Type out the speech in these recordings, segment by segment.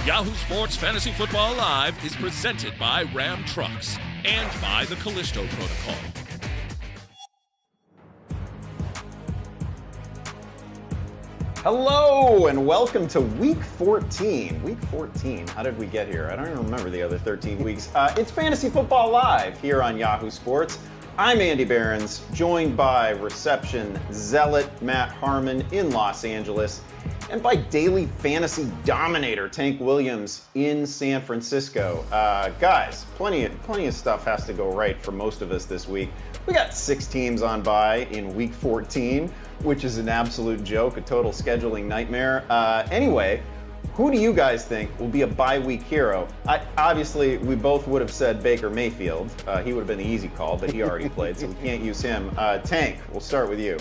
Yahoo Sports Fantasy Football Live is presented by Ram Trucks and by the Callisto Protocol. Hello and welcome to Week 14. Week 14, how did we get here? I don't even remember the other 13 weeks. It's Fantasy Football Live here on Yahoo Sports. I'm Andy Behrens, joined by reception zealot Matt Harmon in Los Angeles, and by daily fantasy dominator Tank Williams in San Francisco. Guys, plenty of stuff has to go right for most of us this week. We got 6 teams on bye in Week 14, which is an absolute joke, a total scheduling nightmare. Anyway, who do you guys think will be a bye week hero? Obviously, we both would have said Baker Mayfield. He would have been the easy call, but he already played, so we can't use him. Tank, we'll start with you.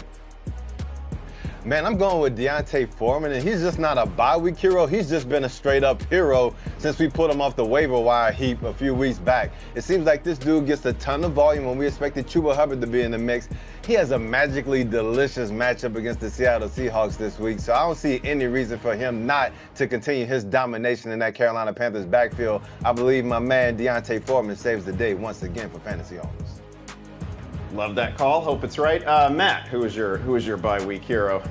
Man, I'm going with Deontay Foreman, and he's just not a bye-week hero. He's just been a straight-up hero since we put him off the waiver wire heap a few weeks back. It seems like this dude gets a ton of volume when we expected Chuba Hubbard to be in the mix. He has a magically delicious matchup against the Seattle Seahawks this week, so I don't see any reason for him not to continue his domination in that Carolina Panthers backfield. I believe my man Deontay Foreman saves the day once again for fantasy owners. Love that call. Hope it's right. Matt, who is your bye week hero?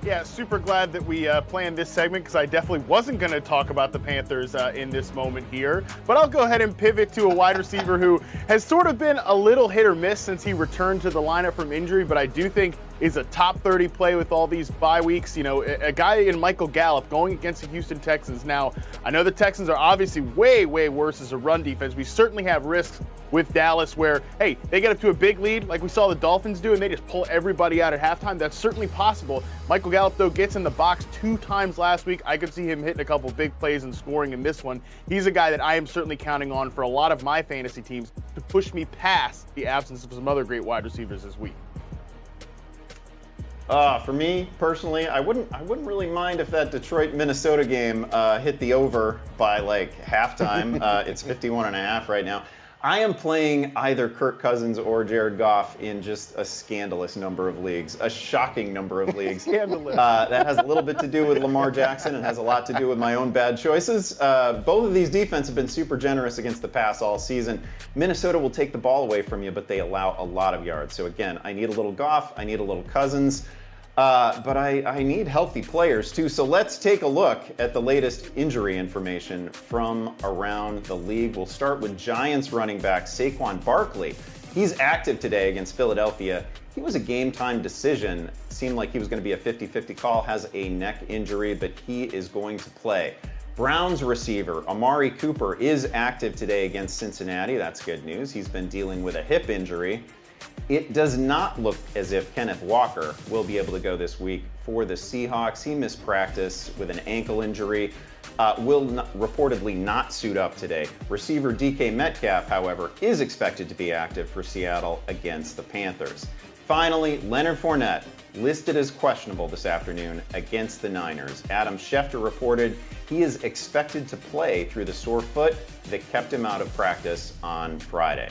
Yeah, super glad that we planned this segment because I definitely wasn't going to talk about the Panthers in this moment here. But I'll go ahead and pivot to a wide receiver who has sort of been a little hit or miss since he returned to the lineup from injury, but I do think is a top 30 play with all these bye weeks. You know, a guy in Michael Gallup going against the Houston Texans. Now, I know the Texans are obviously way, way worse as a run defense. We certainly have risks with Dallas where, hey, they get up to a big lead like we saw the Dolphins do and they just pull everybody out at halftime. That's certainly possible. Michael Gallup, though, gets in the box 2 times last week. I could see him hitting a couple big plays and scoring in this one. He's a guy that I am certainly counting on for a lot of my fantasy teams to push me past the absence of some other great wide receivers this week. For me personally, I wouldn't really mind if that Detroit-Minnesota game hit the over by like halftime. It's 51.5 right now. I am playing either Kirk Cousins or Jared Goff in just a scandalous number of leagues, a shocking number of leagues. Scandalous. That has a little bit to do with Lamar Jackson and has a lot to do with my own bad choices. Both of these defenses have been super generous against the pass all season. Minnesota will take the ball away from you, but they allow a lot of yards. So again, I need a little Goff, I need a little Cousins. But I need healthy players too. So let's take a look at the latest injury information from around the league. We'll start with Giants running back Saquon Barkley. He's active today against Philadelphia. He was a game-time decision. Seemed like he was going to be a 50-50 call. Has a neck injury, but he is going to play. Browns receiver Amari Cooper is active today against Cincinnati. That's good news. He's been dealing with a hip injury. It does not look as if Kenneth Walker will be able to go this week for the Seahawks. He missed practice with an ankle injury. Reportedly not suit up today. Receiver DK Metcalf, however, is expected to be active for Seattle against the Panthers. Finally, Leonard Fournette listed as questionable this afternoon against the Niners. Adam Schefter reported he is expected to play through the sore foot that kept him out of practice on Friday.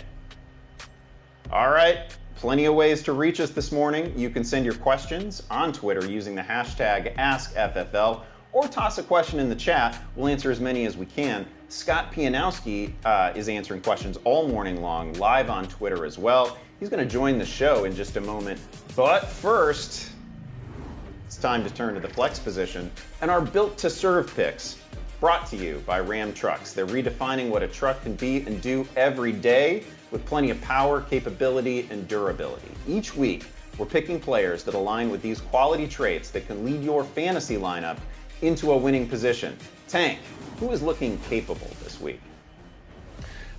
All right, plenty of ways to reach us this morning. You can send your questions on Twitter using the hashtag AskFFL or toss a question in the chat. We'll answer as many as we can. Scott Pianowski is answering questions all morning long, live on Twitter as well. He's going to join the show in just a moment. But first, it's time to turn to the flex position and our Built to Serve picks, brought to you by Ram Trucks. They're redefining what a truck can be and do every day, with plenty of power, capability, and durability. Each week, we're picking players that align with these quality traits that can lead your fantasy lineup into a winning position. Tank, who is looking capable this week?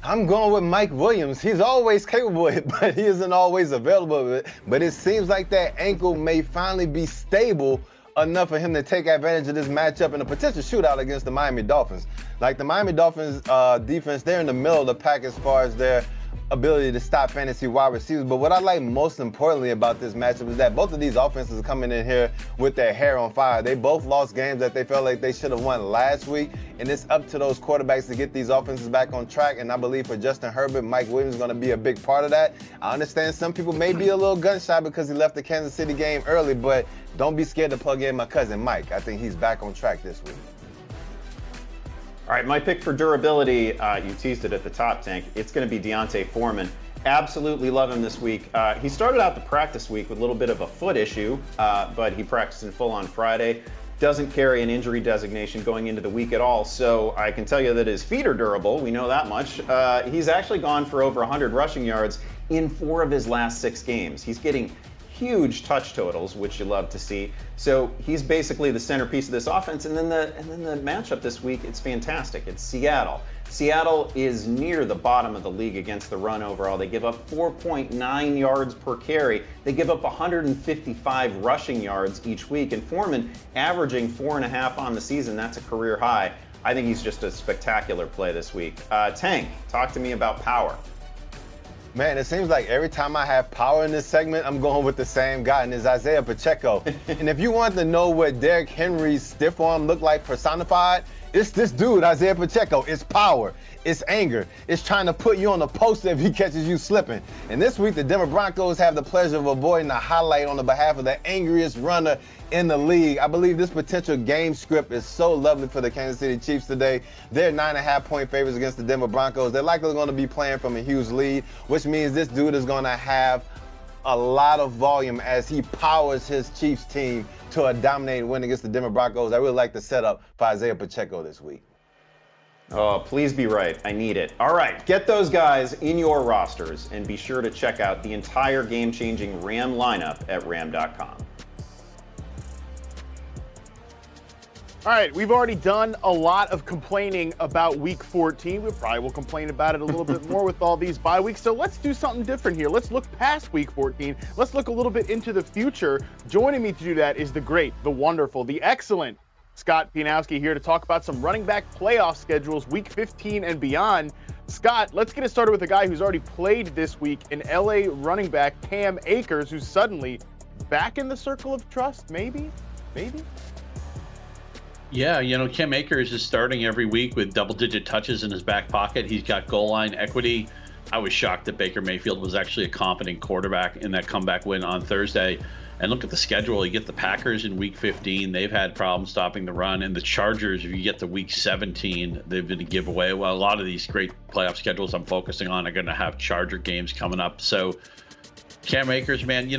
I'm going with Mike Williams. He's always capable of it, but he isn't always available. But it seems like that ankle may finally be stable enough for him to take advantage of this matchup and a potential shootout against the Miami Dolphins. Like the Miami Dolphins defense, they're in the middle of the pack as far as their ability to stop fantasy wide receivers. But what I like most importantly about this matchup is that both of these offenses are coming in here with their hair on fire. They both lost games that they felt like they should have won last week, and it's up to those quarterbacks to get these offenses back on track. And I believe for Justin Herbert, Mike Williams is going to be a big part of that. I understand some people may be a little gun shy because he left the Kansas City game early, but don't be scared to plug in my cousin Mike. I think he's back on track this week. All right, my pick for durability, you teased it at the top, Tank. It's going to be Deontay Foreman. Absolutely love him this week. He started out the practice week with a little bit of a foot issue, but he practiced in full on Friday. Doesn't carry an injury designation going into the week at all, so I can tell you that his feet are durable. We know that much. He's actually gone for over 100 rushing yards in 4 of his last 6 games. He's getting huge touch totals, which you love to see. So he's basically the centerpiece of this offense. And then the matchup this week, it's fantastic. It's Seattle. Seattle is near the bottom of the league against the run overall. They give up 4.9 yards per carry. They give up 155 rushing yards each week. And Foreman averaging 4.5 on the season. That's a career high. I think he's just a spectacular play this week. Tank, talk to me about power. Man, it seems like every time I have power in this segment, I'm going with the same guy, and it's Isaiah Pacheco. And if you want to know what Derrick Henry's stiff arm looked like personified, it's this dude, Isaiah Pacheco. It's power. It's anger. It's trying to put you on the poster if he catches you slipping. And this week, the Denver Broncos have the pleasure of avoiding the highlight on the behalf of the angriest runner in the league. I believe this potential game script is so lovely for the Kansas City Chiefs today. They're 9.5-point favorites against the Denver Broncos. They're likely going to be playing from a huge lead, which means this dude is going to have a lot of volume as he powers his Chiefs team to a dominating win against the Denver Broncos. I really like the setup for Isaiah Pacheco this week. Oh, please be right. I need it. All right, get those guys in your rosters and be sure to check out the entire game-changing Ram lineup at ram.com. All right, we've already done a lot of complaining about Week 14. We probably will complain about it a little bit more with all these bye weeks. So let's do something different here. Let's look past Week 14. Let's look a little bit into the future. Joining me to do that is the great, the wonderful, the excellent Scott Pianowski here to talk about some running back playoff schedules, Week 15 and beyond. Scott, let's get it started with a guy who's already played this week, an LA running back, Cam Akers, who's suddenly back in the circle of trust, maybe? Yeah, Cam Akers is starting every week with double-digit touches in his back pocket. He's got goal line equity. I was shocked that Baker Mayfield was actually a competent quarterback in that comeback win on Thursday. And look at the schedule. You get the Packers in Week 15. They've had problems stopping the run. And the Chargers, if you get to Week 17, they've been a giveaway. Well, a lot of these great playoff schedules I'm focusing on are going to have Charger games coming up. So Cam Akers, man,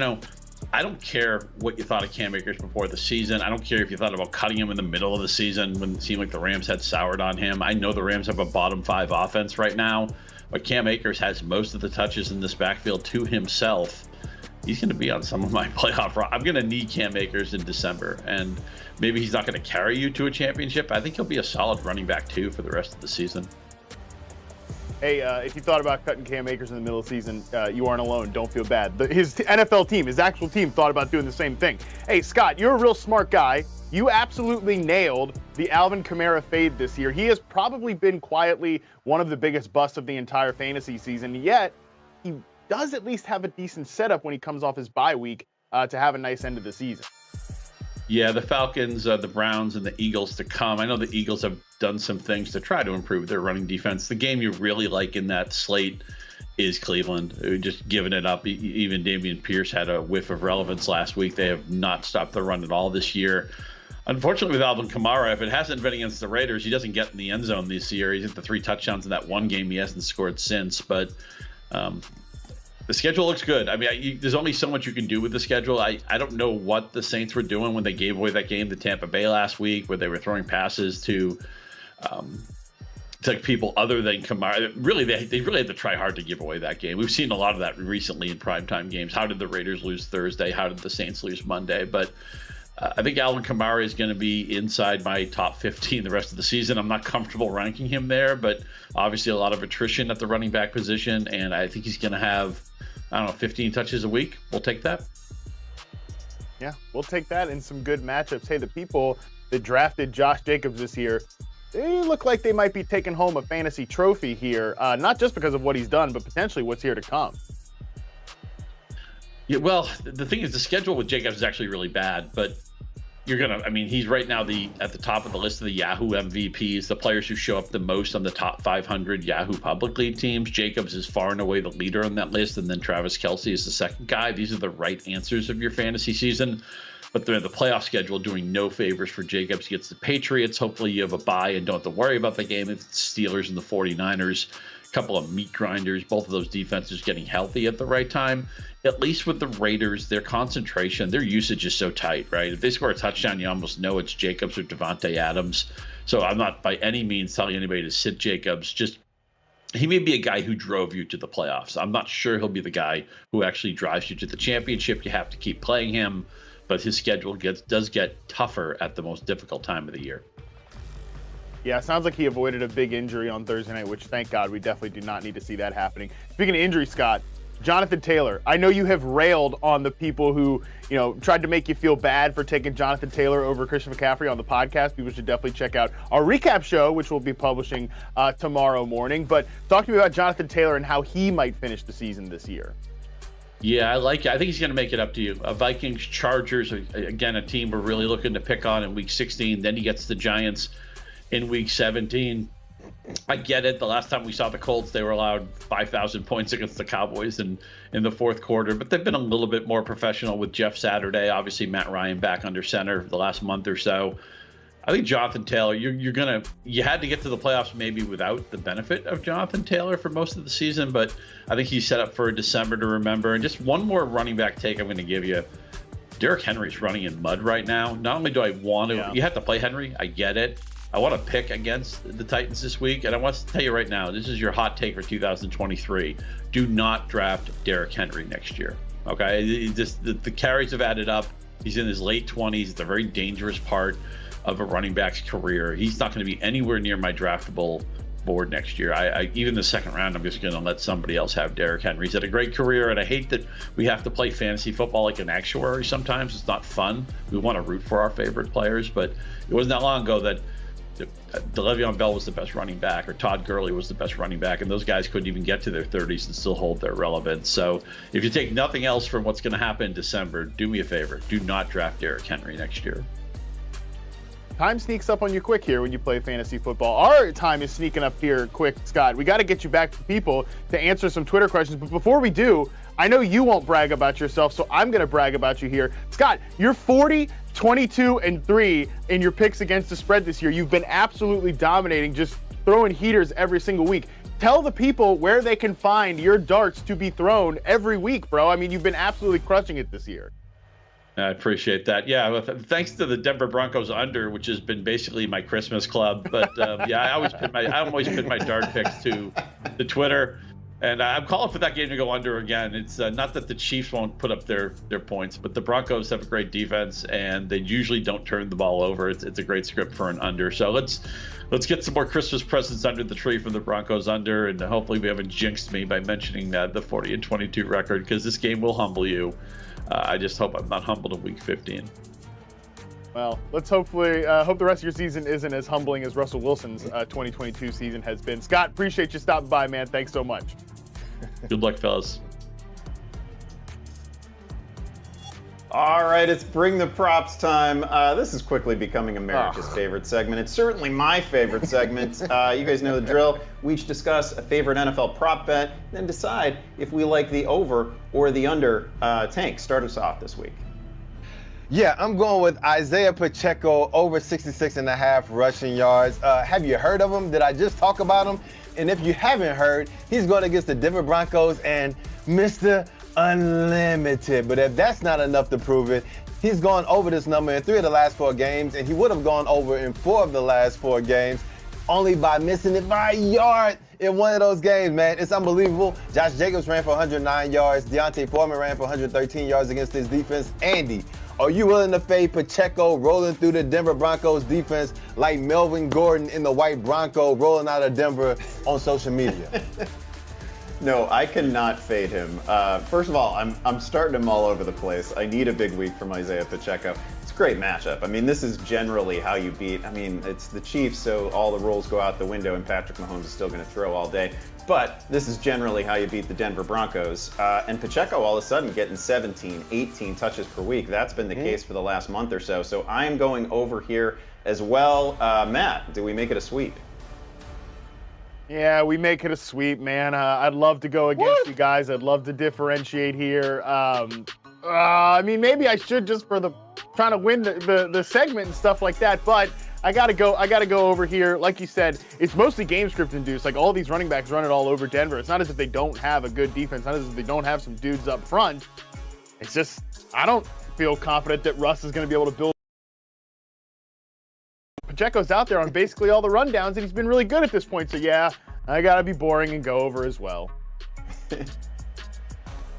I don't care what you thought of Cam Akers before the season. I don't care if you thought about cutting him in the middle of the season when it seemed like the Rams had soured on him. I know the Rams have a bottom 5 offense right now, but Cam Akers has most of the touches in this backfield to himself. He's going to be on some of my playoff. I'm going to need Cam Akers in December, and maybe he's not going to carry you to a championship. I think he'll be a solid running back too for the rest of the season. Hey, if you thought about cutting Cam Akers in the middle of the season, you aren't alone. Don't feel bad. His NFL team, his actual team, thought about doing the same thing. Hey, Scott, you're a real smart guy. You absolutely nailed the Alvin Kamara fade this year. He has probably been quietly one of the biggest busts of the entire fantasy season, yet he does at least have a decent setup when he comes off his bye week to have a nice end of the season. Yeah, the Falcons, the Browns, and the Eagles to come. I know the Eagles have done some things to try to improve their running defense. The game you really like in that slate is Cleveland, just giving it up. Even Dameon Pierce had a whiff of relevance last week. They have not stopped the run at all this year. Unfortunately, with Alvin Kamara, if it hasn't been against the Raiders, he doesn't get in the end zone this year. He's hit the 3 touchdowns in that one game. He hasn't scored since, but the schedule looks good. I mean, there's only so much you can do with the schedule. I don't know what the Saints were doing when they gave away that game to Tampa Bay last week, where they were throwing passes to people other than Kamara. Really, they really had to try hard to give away that game. We've seen a lot of that recently in primetime games. How did the Raiders lose Thursday? How did the Saints lose Monday? But I think Alvin Kamara is going to be inside my top 15 the rest of the season. I'm not comfortable ranking him there, but obviously a lot of attrition at the running back position, and I think he's going to have, 15 touches a week. We'll take that. Yeah, we'll take that in some good matchups. Hey, the people that drafted Josh Jacobs this year, they look like they might be taking home a fantasy trophy here, not just because of what he's done, but potentially what's here to come. Yeah, well, the thing is, the schedule with Jacobs is actually really bad, but he's right now at the top of the list of the Yahoo MVPs, the players who show up the most on the top 500 Yahoo public league teams. Jacobs is far and away the leader on that list, and then Travis Kelce is the second guy. These are the right answers of your fantasy season. But the playoff schedule doing no favors for Jacobs. He gets the Patriots. Hopefully you have a bye and don't have to worry about the game. It's the Steelers and the 49ers. A couple of meat grinders. Both of those defenses getting healthy at the right time. At least with the Raiders, their concentration, their usage is so tight, right? If they score a touchdown, you almost know it's Jacobs or Devontae Adams. So I'm not by any means telling anybody to sit Jacobs. Just he may be a guy who drove you to the playoffs. I'm not sure he'll be the guy who actually drives you to the championship. You have to keep playing him. But his schedule does get tougher at the most difficult time of the year. Yeah, it sounds like he avoided a big injury on Thursday night, which, thank God, we definitely do not need to see that happening. Speaking of injury, Scott, Jonathan Taylor. I know you have railed on the people who, tried to make you feel bad for taking Jonathan Taylor over Christian McCaffrey on the podcast. People should definitely check out our recap show, which we'll be publishing tomorrow morning. But talk to me about Jonathan Taylor and how he might finish the season this year. Yeah, I like it. I think he's going to make it up to you. Vikings, Chargers, again, a team we're really looking to pick on in Week 16. Then he gets the Giants in Week 17. I get it. The last time we saw the Colts, they were allowed 5,000 points against the Cowboys in the fourth quarter. But they've been a little bit more professional with Jeff Saturday. Obviously, Matt Ryan back under center the last month or so. I think Jonathan Taylor, you had to get to the playoffs maybe without the benefit of Jonathan Taylor for most of the season, but I think he's set up for a December to remember. And just one more running back take I'm going to give you. Derrick Henry's running in mud right now. Not only do I want to, you have to play Henry, I get it. I want to pick against the Titans this week, and I want to tell you right now, this is your hot take for 2023. Do not draft Derrick Henry next year, okay? The carries have added up. He's in his late 20s. It's a very dangerous part of a running back's career. He's not going to be anywhere near my draftable board next year. I even the second round, I'm just going to let somebody else have Derrick Henry. He's had a great career, and I hate that we have to play fantasy football like an actuary sometimes. It's not fun. We want to root for our favorite players, but it wasn't that long ago that Le'Veon Bell was the best running back, or Todd Gurley was the best running back, and those guys couldn't even get to their 30s and still hold their relevance. So if you take nothing else from what's going to happen in December, do me a favor. Do not draft Derrick Henry next year. Time sneaks up on you quick here when you play fantasy football. Our time is sneaking up here quick, Scott. We got to get you back to people to answer some Twitter questions. But before we do, I know you won't brag about yourself, so I'm going to brag about you here. Scott, you're 40, 22, and 3 in your picks against the spread this year. You've been absolutely dominating, just throwing heaters every single week. Tell the people where they can find your darts to be thrown every week, bro. I mean, you've been absolutely crushing it this year. I appreciate that. Yeah, well, thanks to the Denver Broncos under, which has been basically my Christmas club. But I always put my dart picks to Twitter, and I'm calling for that game to go under again. It's not that the Chiefs won't put up their points, but the Broncos have a great defense, and they usually don't turn the ball over. It's a great script for an under. So let's get some more Christmas presents under the tree from the Broncos under, and hopefully we haven't jinxed me by mentioning the 40-22 record, because this game will humble you. I just hope I'm not humbled in Week 15. Well, let's hopefully hope the rest of your season isn't as humbling as Russell Wilson's 2022 season has been. Scott, appreciate you stopping by, man. Thanks so much. Good luck, fellas. All right, it's Bring the Props time. This is quickly becoming America's favorite segment. It's certainly my favorite segment. You guys know the drill. We each discuss a favorite NFL prop bet, then decide if we like the over or the under. Tank, start us off this week. Yeah, I'm going with Isaiah Pacheco over 66.5 rushing yards. Have you heard of him? Did I just talk about him? And if you haven't heard, he's going against the Denver Broncos and Mr. Unlimited. But if that's not enough to prove it, he's gone over this number in 3 of the last 4 games, and he would have gone over in 4 of the last 4 games, only by missing it by a yard in one of those games, man. It's unbelievable. Josh Jacobs ran for 109 yards. Deontay Foreman ran for 113 yards against his defense. Andy, are you willing to fade Pacheco rolling through the Denver Broncos defense like Melvin Gordon in the white Bronco rolling out of Denver on social media? No, I cannot fade him. First of all, I'm starting him all over the place. I need a big week from Isaiah Pacheco. It's a great matchup. I mean, this is generally how you beat. I mean, it's the Chiefs, so all the rules go out the window, and Patrick Mahomes is still going to throw all day. But this is generally how you beat the Denver Broncos. And Pacheco all of a sudden getting 17, 18 touches per week. That's been the case for the last month or so. So I am going over here as well. Matt, do we make it a sweep? Yeah, we make it a sweep, man. I'd love to go against you guys. I'd love to differentiate here. I mean, maybe I should just for trying to win the segment and stuff like that, but I gotta go over here. Like you said, it's mostly game script induced. Like all these running backs run it all over Denver. It's not as if they don't have a good defense, not as if they don't have some dudes up front. It's just I don't feel confident that Russ is going to be able to build. Pacheco's out there on basically all the rundowns, and he's been really good at this point. So yeah, I gotta be boring and go over as well.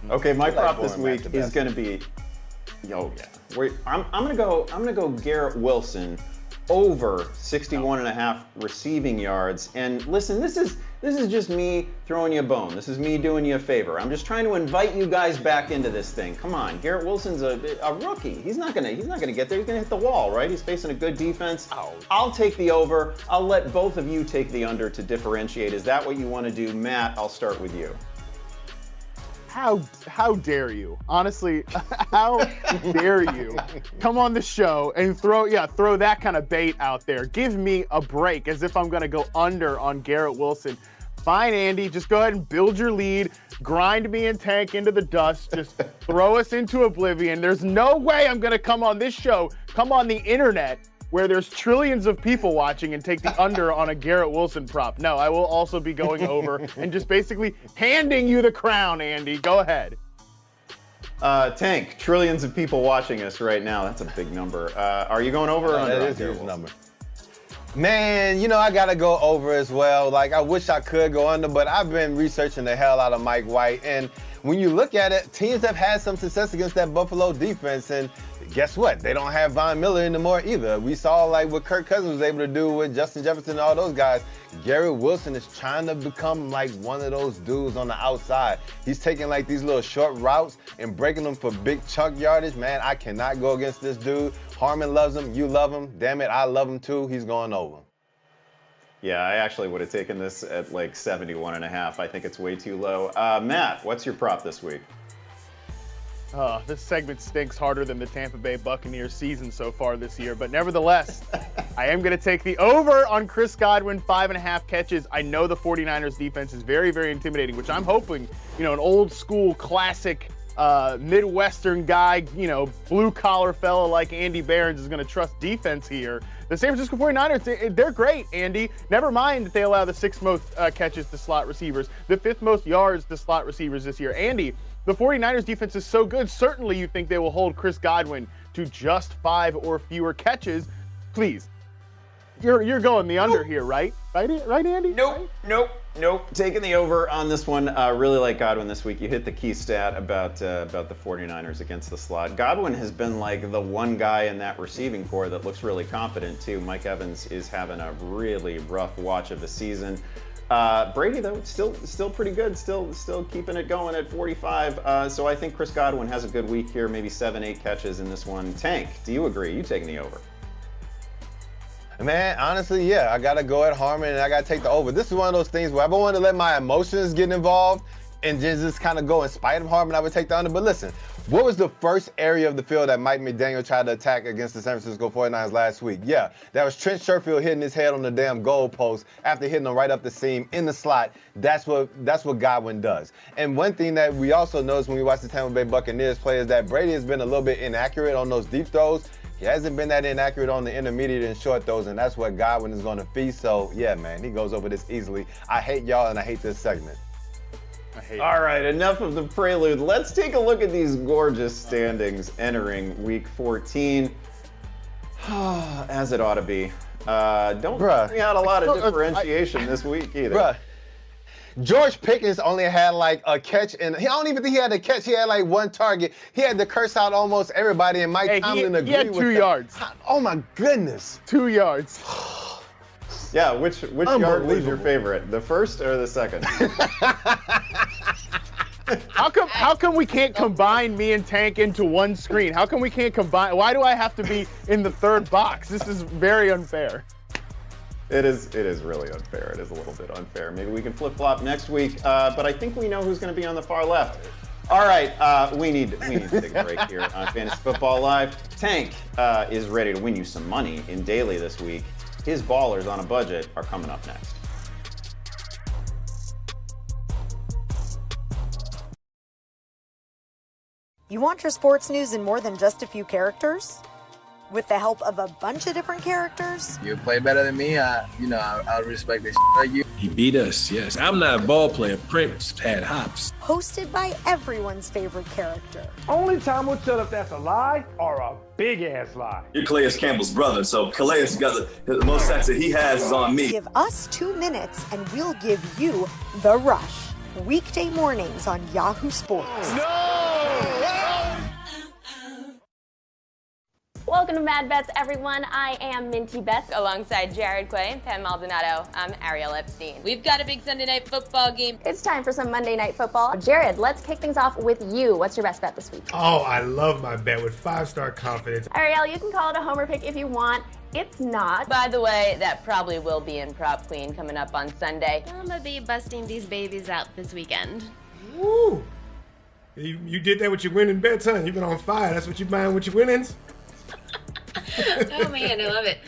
Okay, my prop this week is going to be, I'm gonna go Garrett Wilson over 61.5 receiving yards. And listen, this is just me throwing you a bone. This is me doing you a favor. I'm just trying to invite you guys back into this thing. Come on, Garrett Wilson's a rookie. He's not gonna get there. He's gonna hit the wall, right? He's facing a good defense. I'll take the over. I'll let both of you take the under to differentiate. Is that what you want to do, Matt? I'll start with you. How dare you? Honestly, how dare you come on the show and throw that kind of bait out there? Give me a break, as if I'm going to go under on Garrett Wilson. Fine, Andy, just go ahead and build your lead, grind me and Tank into the dust, just throw us into oblivion. There's no way I'm going to come on this show, come on the internet, where there's trillions of people watching and take the under on a Garrett Wilson prop. No, I will also be going over and just basically handing you the crown, Andy. Go ahead. Tank, trillions of people watching us right now. That's a big number. Are you going over or under? That is a huge number. Man, I got to go over as well. Like, I wish I could go under, but I've been researching the hell out of Mike White. And when you look at it, teams have had some success against that Buffalo defense. And guess what? They don't have Von Miller anymore either. We saw like what Kirk Cousins was able to do with Justin Jefferson and all those guys. Garrett Wilson is trying to become like one of those dudes on the outside. He's taking like these little short routes and breaking them for big chunk yardage. Man, I cannot go against this dude. Harmon loves him. You love him. Damn it, I love him too. He's going over. Yeah, I actually would have taken this at like 71.5. I think it's way too low. Matt, what's your prop this week? This segment stinks harder than the Tampa Bay Buccaneers season so far this year, but nevertheless, I am going to take the over on Chris Godwin, 5.5 catches. I know the 49ers defense is very, very intimidating, which I'm hoping, an old school classic Midwestern guy, blue collar fella like Andy Behrens is going to trust defense here. The San Francisco 49ers, they're great, Andy. Never mind that they allow the 6th most catches to slot receivers, the 5th most yards to slot receivers this year. Andy, the 49ers defense is so good, certainly you think they will hold Chris Godwin to just 5 or fewer catches. Please, you're going the under here, right? Right, Andy? Nope. Taking the over on this one. Really like Godwin this week. You hit the key stat about the 49ers against the slot. Godwin has been like the one guy in that receiving corps that looks really confident too. Mike Evans is having a really rough watch of the season. Brady, though, still pretty good, still keeping it going at 45. So I think Chris Godwin has a good week here, maybe 7-8 catches in this one. Tank, do you agree? You taking the over? Man, honestly, yeah, I got to go at Harmon and I got to take the over. This is one of those things where I don't want to let my emotions get involved and just kind of go in spite of Harmon. I would take the under. But listen, what was the first area of the field that Mike McDaniel tried to attack against the San Francisco 49ers last week? Yeah, that was Trent Sherfield hitting his head on the damn goal post after hitting him right up the seam in the slot. That's what Godwin does. And one thing that we also noticed when we watched the Tampa Bay Buccaneers play is that Brady has been a little bit inaccurate on those deep throws. He hasn't been that inaccurate on the intermediate and short throws, and that's what Godwin is going to feast. So, yeah, man, he goes over this easily. I hate y'all, and I hate this segment. All right, enough of the prelude. Let's take a look at these gorgeous standings entering Week 14. As it ought to be. Don't bring out a lot of differentiation this week either. Bruh. George Pickens only had like a catch, and I don't even think he had a catch. He had like one target. He had to curse out almost everybody, and Mike Tomlin agreed with that. He had 2 yards. Oh my goodness. 2 yards. Yeah, which yard was your favorite? The first or the second? How come we can't combine me and Tank into one screen? How come we can't combine? Why do I have to be in the third box? This is very unfair. It is really unfair. It is a little bit unfair. Maybe we can flip-flop next week, but I think we know who's going to be on the far left. All right, we need to take a break here on Fantasy Football Live. Tank is ready to win you some money in daily this week. His ballers on a budget are coming up next. You want your sports news in more than just a few characters? With the help of a bunch of different characters? You play better than me, I respect this like you. He beat us, yes. I'm not a ball player. Prince had hops. Hosted by everyone's favorite character. Only time will tell if that's a lie or a big-ass lie. You're Calais Campbell's brother, so Calais got the most sex that he has is on me. Give us 2 minutes and we'll give you The Rush. Weekday mornings on Yahoo Sports. Welcome to Mad Bets, everyone. I am Minty Beth alongside Jared Quay, Pam Maldonado. I'm Ariel Epstein. We've got a big Sunday night football game. It's time for some Monday night football. Jared, let's kick things off with you. What's your best bet this week? Oh, I love my bet with 5-star confidence. Ariel, you can call it a homer pick if you want. It's not. By the way, that probably will be in Prop Queen coming up on Sunday. I'm gonna be busting these babies out this weekend. Woo! You did that with your winning bets, huh? You've been on fire. That's what you buying with your winnings? Oh man, I love it.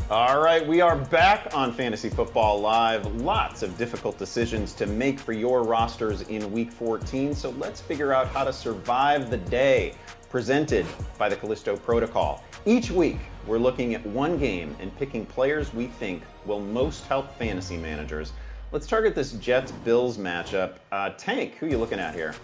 All right, we are back on Fantasy Football Live. Lots of difficult decisions to make for your rosters in Week 14, so let's figure out how to survive the day, presented by the Callisto Protocol. Each week, we're looking at one game and picking players we think will most help fantasy managers. Let's target this Jets-Bills matchup. Tank, who are you looking at here?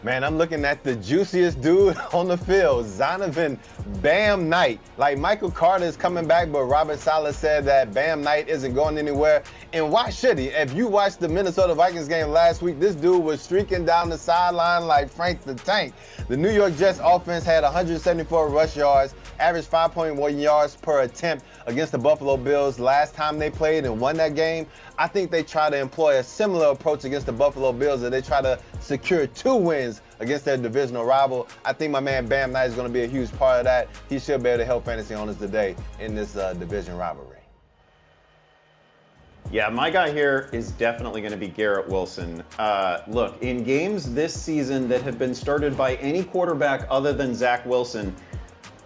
Man, I'm looking at the juiciest dude on the field, Zonovan Bam Knight. Like, Michael Carter is coming back, but Robert Saleh said that Bam Knight isn't going anywhere. And why should he? If you watched the Minnesota Vikings game last week, this dude was streaking down the sideline like Frank the Tank. The New York Jets offense had 174 rush yards, averaged 5.1 yards per attempt against the Buffalo Bills last time they played and won that game. I think they try to employ a similar approach against the Buffalo Bills, and they try to secure 2 wins against their divisional rival. I think my man Bam Knight is going to be a huge part of that. He should be able to help fantasy owners today in this division rivalry. Yeah, my guy here is definitely going to be Garrett Wilson. Look, in games this season that have been started by any quarterback other than Zach Wilson,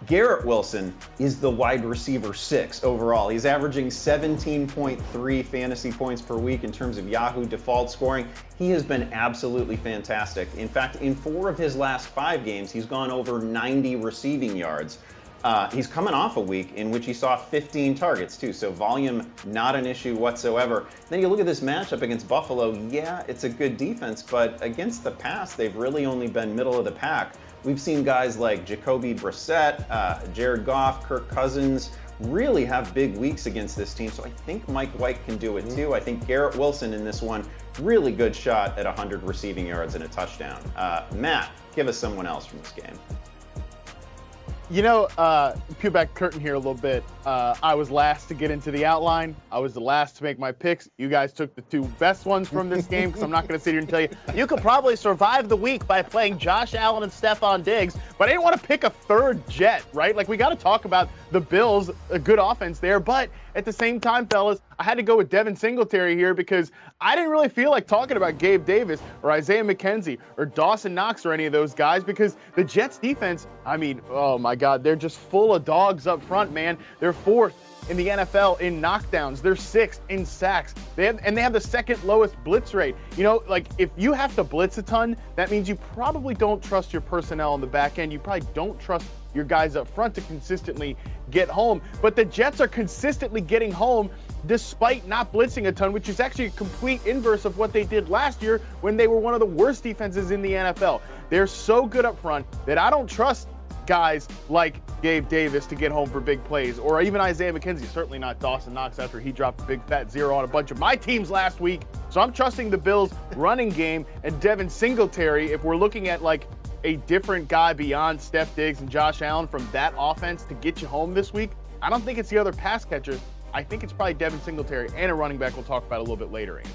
Garrett Wilson is the wide receiver 6 overall. He's averaging 17.3 fantasy points per week in terms of Yahoo default scoring. He has been absolutely fantastic. In fact, in 4 of his last 5 games, he's gone over 90 receiving yards. He's coming off a week in which he saw 15 targets too, so volume not an issue whatsoever. Then you look at this matchup against Buffalo. Yeah, it's a good defense, but against the pass, they've really only been middle of the pack. We've seen guys like Jacoby Brissett, Jared Goff, Kirk Cousins really have big weeks against this team, so I think Mike White can do it too. I think Garrett Wilson in this one, really good shot at 100 receiving yards and a touchdown. Matt, give us someone else from this game. You know, peel back the curtain here a little bit. I was last to get into the outline. I was the last to make my picks. You guys took the 2 best ones from this game, because I'm not going to sit here and tell you. You could probably survive the week by playing Josh Allen and Stephon Diggs, but I didn't want to pick a 3rd Jet, right? Like, we got to talk about the Bills, a good offense there, but at the same time, fellas, I had to go with Devin Singletary here because I didn't really feel like talking about Gabe Davis or Isaiah McKenzie or Dawson Knox or any of those guys because the Jets defense, I mean, oh my God, they're just full of dogs up front, man. They're 4th in the NFL in knockdowns. They're 6th in sacks. They have the 2nd lowest blitz rate. You know, like, if you have to blitz a ton, that means you probably don't trust your personnel on the back end. You probably don't trust your guys up front to consistently get home. But the Jets are consistently getting home despite not blitzing a ton, which is actually a complete inverse of what they did last year when they were one of the worst defenses in the NFL. They're so good up front that I don't trust guys like Gabe Davis to get home for big plays, or even Isaiah McKenzie, certainly not Dawson Knox after he dropped a big fat 0 on a bunch of my teams last week. So I'm trusting the Bills running game and Devin Singletary if we're looking at like a different guy beyond Steph Diggs and Josh Allen from that offense to get you home this week. I don't think it's the other pass catchers. I think it's probably Devin Singletary and a running back we'll talk about a little bit later, Ian.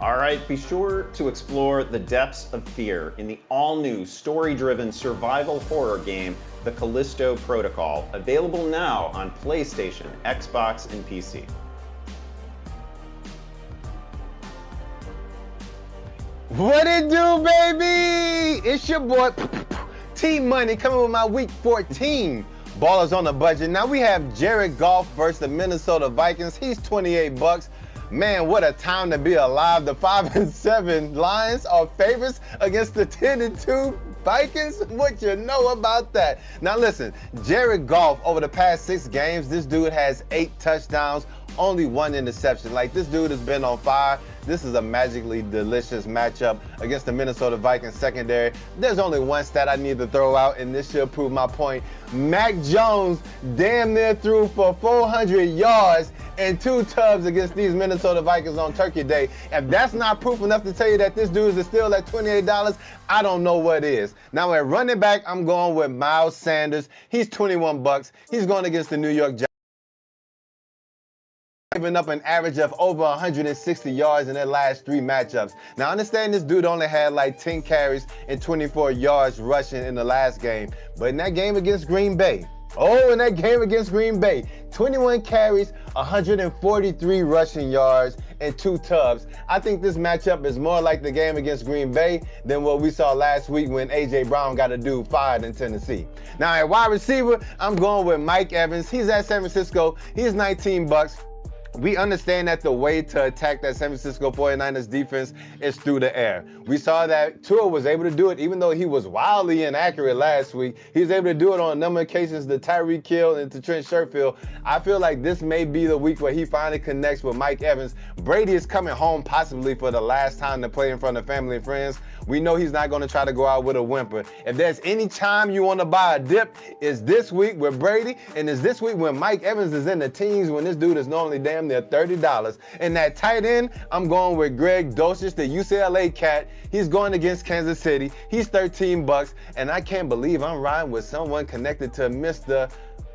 All right, be sure to explore the depths of fear in the all-new story-driven survival horror game, The Callisto Protocol, available now on PlayStation, Xbox, and PC. What it do, baby? It's your boy, Team Money, coming with my Week 14 Ballers on the Budget. Now we have Jared Goff versus the Minnesota Vikings. He's $28. Man, what a time to be alive. The 5-7 Lions are favorites against the 10-2 Vikings. What you know about that? Now listen, Jared Goff, over the past 6 games, this dude has 8 touchdowns, only 1 interception. Like, this dude has been on fire. This is a magically delicious matchup against the Minnesota Vikings secondary. There's only one stat I need to throw out, and this should prove my point. Mac Jones damn near threw for 400 yards and 2 tubs against these Minnesota Vikings on Turkey Day. If that's not proof enough to tell you that this dude is still at $28, I don't know what is. Now at running back, I'm going with Miles Sanders. He's $21. He's going against the New York Giants, giving up an average of over 160 yards in their last 3 matchups. Now, understand this dude only had like 10 carries and 24 yards rushing in the last game. But in that game against Green Bay, 21 carries, 143 rushing yards, and 2 tubs. I think this matchup is more like the game against Green Bay than what we saw last week when A.J. Brown got a dude fired in Tennessee. Now, at wide receiver, I'm going with Mike Evans. He's at San Francisco. He's $19. We understand that the way to attack that San Francisco 49ers defense is through the air. We saw that Tua was able to do it, even though he was wildly inaccurate last week. He was able to do it on a number of occasions to Tyreek Hill and to Trent Sherfield. I feel like this may be the week where he finally connects with Mike Evans. Brady is coming home possibly for the last time to play in front of family and friends. We know he's not going to try to go out with a whimper. If there's any time you want to buy a dip, it's this week with Brady, and it's this week when Mike Evans is in the teens, when this dude is normally damn near $30. And that tight end, I'm going with Greg Dulcich, the UCLA cat. He's going against Kansas City. He's $13, and I can't believe I'm riding with someone connected to Mr.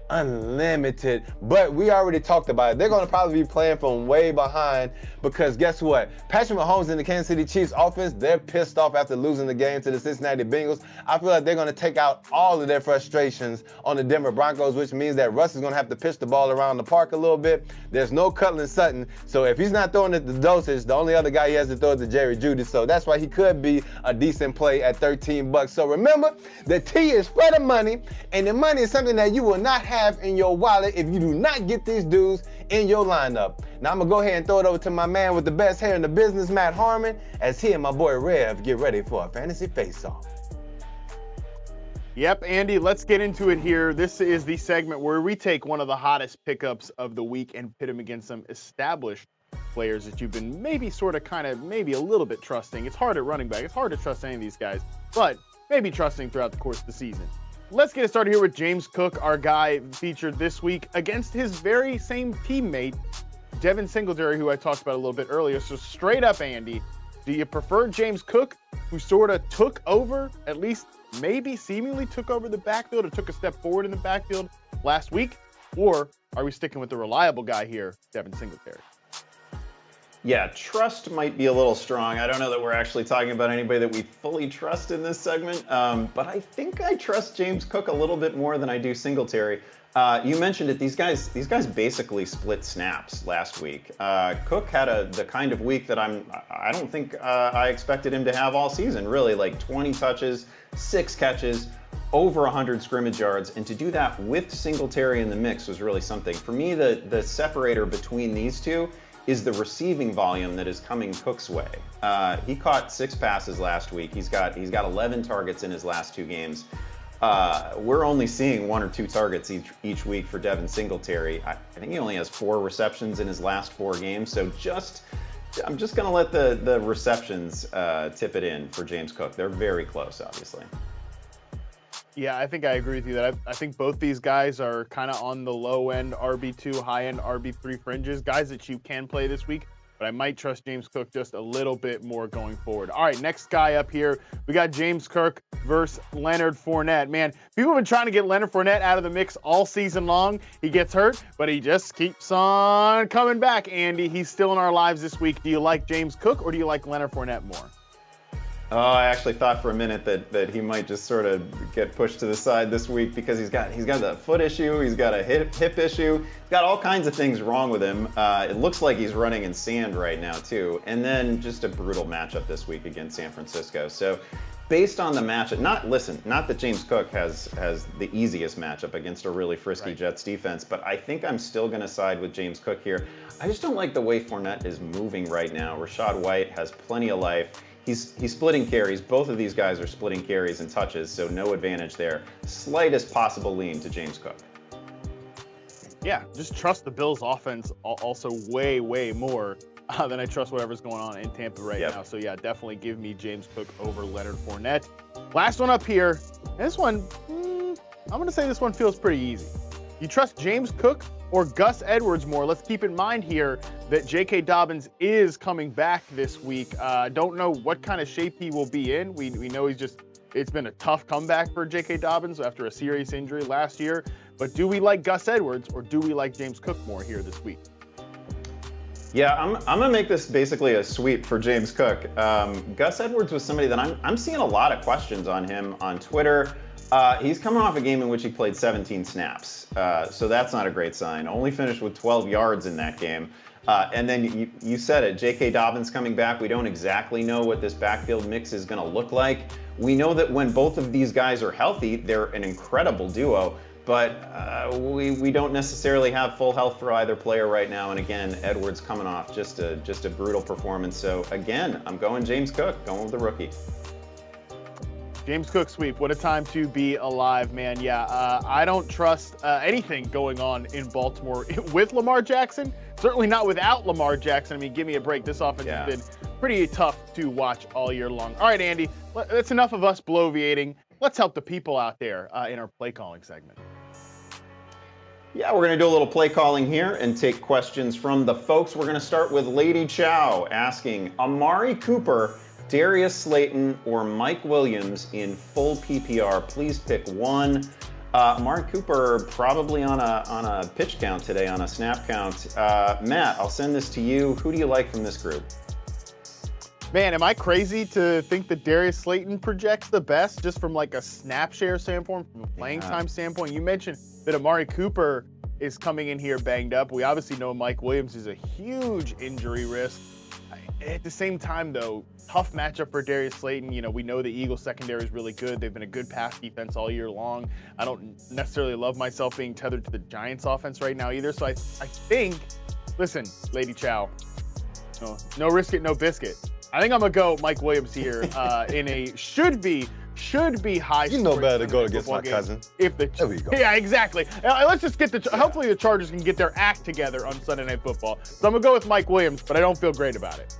Unlimited. But we already talked about it. They're going to probably be playing from way behind because guess what? Patrick Mahomes and the Kansas City Chiefs offense, they're pissed off after losing the game to the Cincinnati Bengals. I feel like they're going to take out all of their frustrations on the Denver Broncos, which means that Russ is going to have to pitch the ball around the park a little bit. There's no Cortland Sutton, so if he's not throwing it to Dosage, the only other guy he has to throw it to Jerry Jeudy, so that's why he could be a decent play at $13. So remember, the T is for the money, and the money is something that you will not have in your wallet if you do not get these dudes in your lineup. Now I'm gonna go ahead and throw it over to my man with the best hair in the business, Matt Harmon, as he and my boy Rev get ready for a fantasy face-off. Yep, Andy, let's get into it here. This is the segment where we take one of the hottest pickups of the week and pit them against some established players that you've been maybe maybe a little bit trusting. It's hard at running back. It's hard to trust any of these guys, but maybe trusting throughout the course of the season. Let's get it started here with James Cook, our guy featured this week against his very same teammate, Devin Singletary, who I talked about a little bit earlier. So straight up, Andy, do you prefer James Cook, who sort of took over, at least maybe seemingly took over the backfield or took a step forward in the backfield last week? Or are we sticking with the reliable guy here, Devin Singletary? Yeah, trust might be a little strong. I don't know that we're actually talking about anybody that we fully trust in this segment, but I think I trust James Cook a little bit more than I do Singletary. You mentioned it. These guys basically split snaps last week. Cook had the kind of week that I don't think I expected him to have all season. Really, like 20 touches, 6 catches, over 100 scrimmage yards, and to do that with Singletary in the mix was really something. For me, the separator between these two is the receiving volume that is coming Cook's way. He caught 6 passes last week. He's got 11 targets in his last 2 games. We're only seeing 1 or 2 targets each week for Devin Singletary. I think he only has 4 receptions in his last 4 games. So I'm just gonna let the receptions tip it in for James Cook. They're very close, obviously. Yeah, I think I agree with you that I think both these guys are kind of on the low end RB2, high end RB3 fringes, guys that you can play this week, but I might trust James Cook just a little bit more going forward. All right, next guy up here, we got James Cook versus Leonard Fournette. Man, people have been trying to get Leonard Fournette out of the mix all season long. He gets hurt, but he just keeps on coming back, Andy. He's still in our lives this week. Do you like James Cook or do you like Leonard Fournette more? Oh, I actually thought for a minute that he might just sort of get pushed to the side this week because he's got the foot issue, he's got a hip issue, he's got all kinds of things wrong with him. It looks like he's running in sand right now too, and then just a brutal matchup this week against San Francisco. So, based on the matchup, not that James Cook has the easiest matchup against a really frisky Jets defense, but I think I'm still going to side with James Cook here. I just don't like the way Fournette is moving right now. Rachaad White has plenty of life. He's splitting carries. Both of these guys are splitting carries and touches, so no advantage there. Slightest possible lean to James Cook. Yeah, just trust the Bills' offense also way, way more than I trust whatever's going on in Tampa right now. So, yeah, definitely give me James Cook over Leonard Fournette. Last one up here. And this one, I'm going to say this one feels pretty easy. You trust James Cook or Gus Edwards more? Let's keep in mind here that J.K. Dobbins is coming back this week. Don't know what kind of shape he will be in. We know it's been a tough comeback for J.K. Dobbins after a serious injury last year. But do we like Gus Edwards or do we like James Cook more here this week? Yeah, I'm gonna make this basically a sweep for James Cook. Gus Edwards was somebody that I'm seeing a lot of questions on him on Twitter. He's coming off a game in which he played 17 snaps, so that's not a great sign. Only finished with 12 yards in that game. And then you said it, J.K. Dobbins coming back. We don't exactly know what this backfield mix is going to look like. We know that when both of these guys are healthy, they're an incredible duo. But we don't necessarily have full health for either player right now. And again, Edwards coming off just a brutal performance. So again, I'm going James Cook, going with the rookie. James Cook sweep. What a time to be alive, man. Yeah, I don't trust anything going on in Baltimore with Lamar Jackson. Certainly not without Lamar Jackson. I mean, give me a break. This offense has been pretty tough to watch all year long. All right, Andy, that's enough of us bloviating. Let's help the people out there in our play calling segment. Yeah, we're going to do a little play calling here and take questions from the folks. We're going to start with Lady Chow asking, Amari Cooper, Darius Slayton, or Mike Williams in full PPR? Please pick one. Amari Cooper probably on a pitch count today, on a snap count. Matt, I'll send this to you. Who do you like from this group? Man, am I crazy to think that Darius Slayton projects the best just from like a snap share standpoint, from a playing time standpoint? You mentioned that Amari Cooper is coming in here banged up. We obviously know Mike Williams is a huge injury risk. At the same time, though, tough matchup for Darius Slayton. You know, we know the Eagles secondary is really good. They've been a good pass defense all year long. I don't necessarily love myself being tethered to the Giants offense right now either. So I think, listen, Lady Chow, no risk it, no biscuit. I think I'm going to go Mike Williams here in a should be high. You know better to go against my cousin. There we go. Yeah, exactly. Let's just get hopefully the Chargers can get their act together on Sunday Night Football. So I'm going to go with Mike Williams, but I don't feel great about it.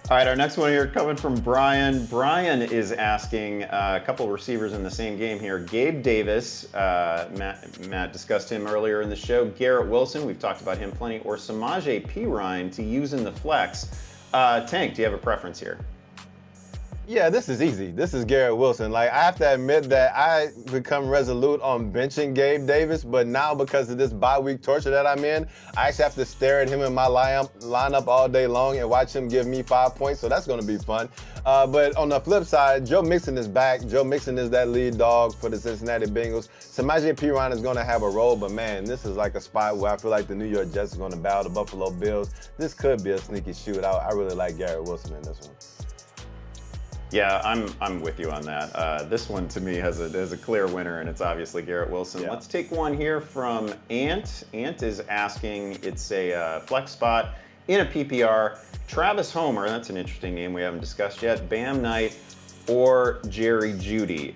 All right, our next one here coming from Brian. Brian is asking a couple of receivers in the same game here. Gabe Davis, Matt discussed him earlier in the show. Garrett Wilson, we've talked about him plenty. Or Samaje Perine to use in the flex. Tank, do you have a preference here? Yeah, this is easy. This is Garrett Wilson. Like, I have to admit that I become resolute on benching Gabe Davis, but now because of this bye-week torture that I'm in, I actually have to stare at him in my lineup all day long and watch him give me 5 points, so that's going to be fun. But on the flip side, Joe Mixon is back. Joe Mixon is that lead dog for the Cincinnati Bengals. Samaje Perine is going to have a role, but man, this is like a spot where I feel like the New York Jets are going to battle the Buffalo Bills. This could be a sneaky shootout. I really like Garrett Wilson in this one. Yeah, I'm with you on that. This one to me has a clear winner, and it's obviously Garrett Wilson. Yeah. Let's take one here from Ant. Ant is asking, it's a flex spot in a PPR. Travis Homer, that's an interesting name we haven't discussed yet. Bam Knight or Jerry Jeudy.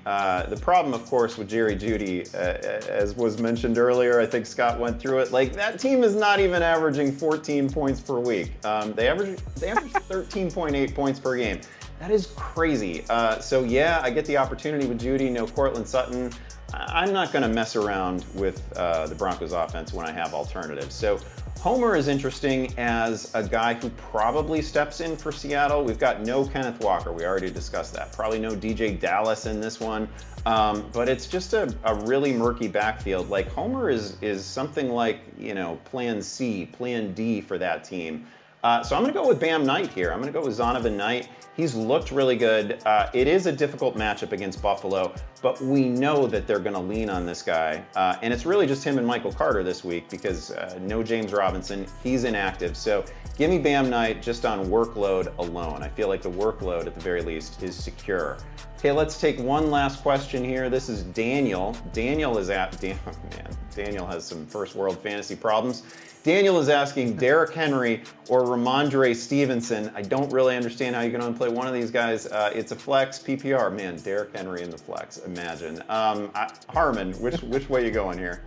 The problem, of course, with Jerry Jeudy, as was mentioned earlier, I think Scott went through it, like that team is not even averaging 14 points per week. They average 13.8 points per game. That is crazy. So yeah, I get the opportunity with Jeudy, no Cortland Sutton. I'm not going to mess around with the Broncos offense when I have alternatives. So Homer is interesting as a guy who probably steps in for Seattle. We've got no Kenneth Walker. We already discussed that. Probably no DJ Dallas in this one. But it's just a really murky backfield. Like Homer is something like, you know, plan C, plan D for that team. So I'm going to go with Bam Knight here. I'm going to go with Zonovan Knight. He's looked really good. It is a difficult matchup against Buffalo, but we know that they're going to lean on this guy. And it's really just him and Michael Carter this week because no James Robinson. He's inactive. So give me Bam Knight just on workload alone. I feel like the workload, at the very least, is secure. Okay, let's take one last question here. This is Daniel. Daniel has some first world fantasy problems. Daniel is asking Derrick Henry or Ramondre Stevenson. I don't really understand how you can only play one of these guys. It's a flex PPR. Man, Derrick Henry in the flex. Imagine. Harmon, which way you going here?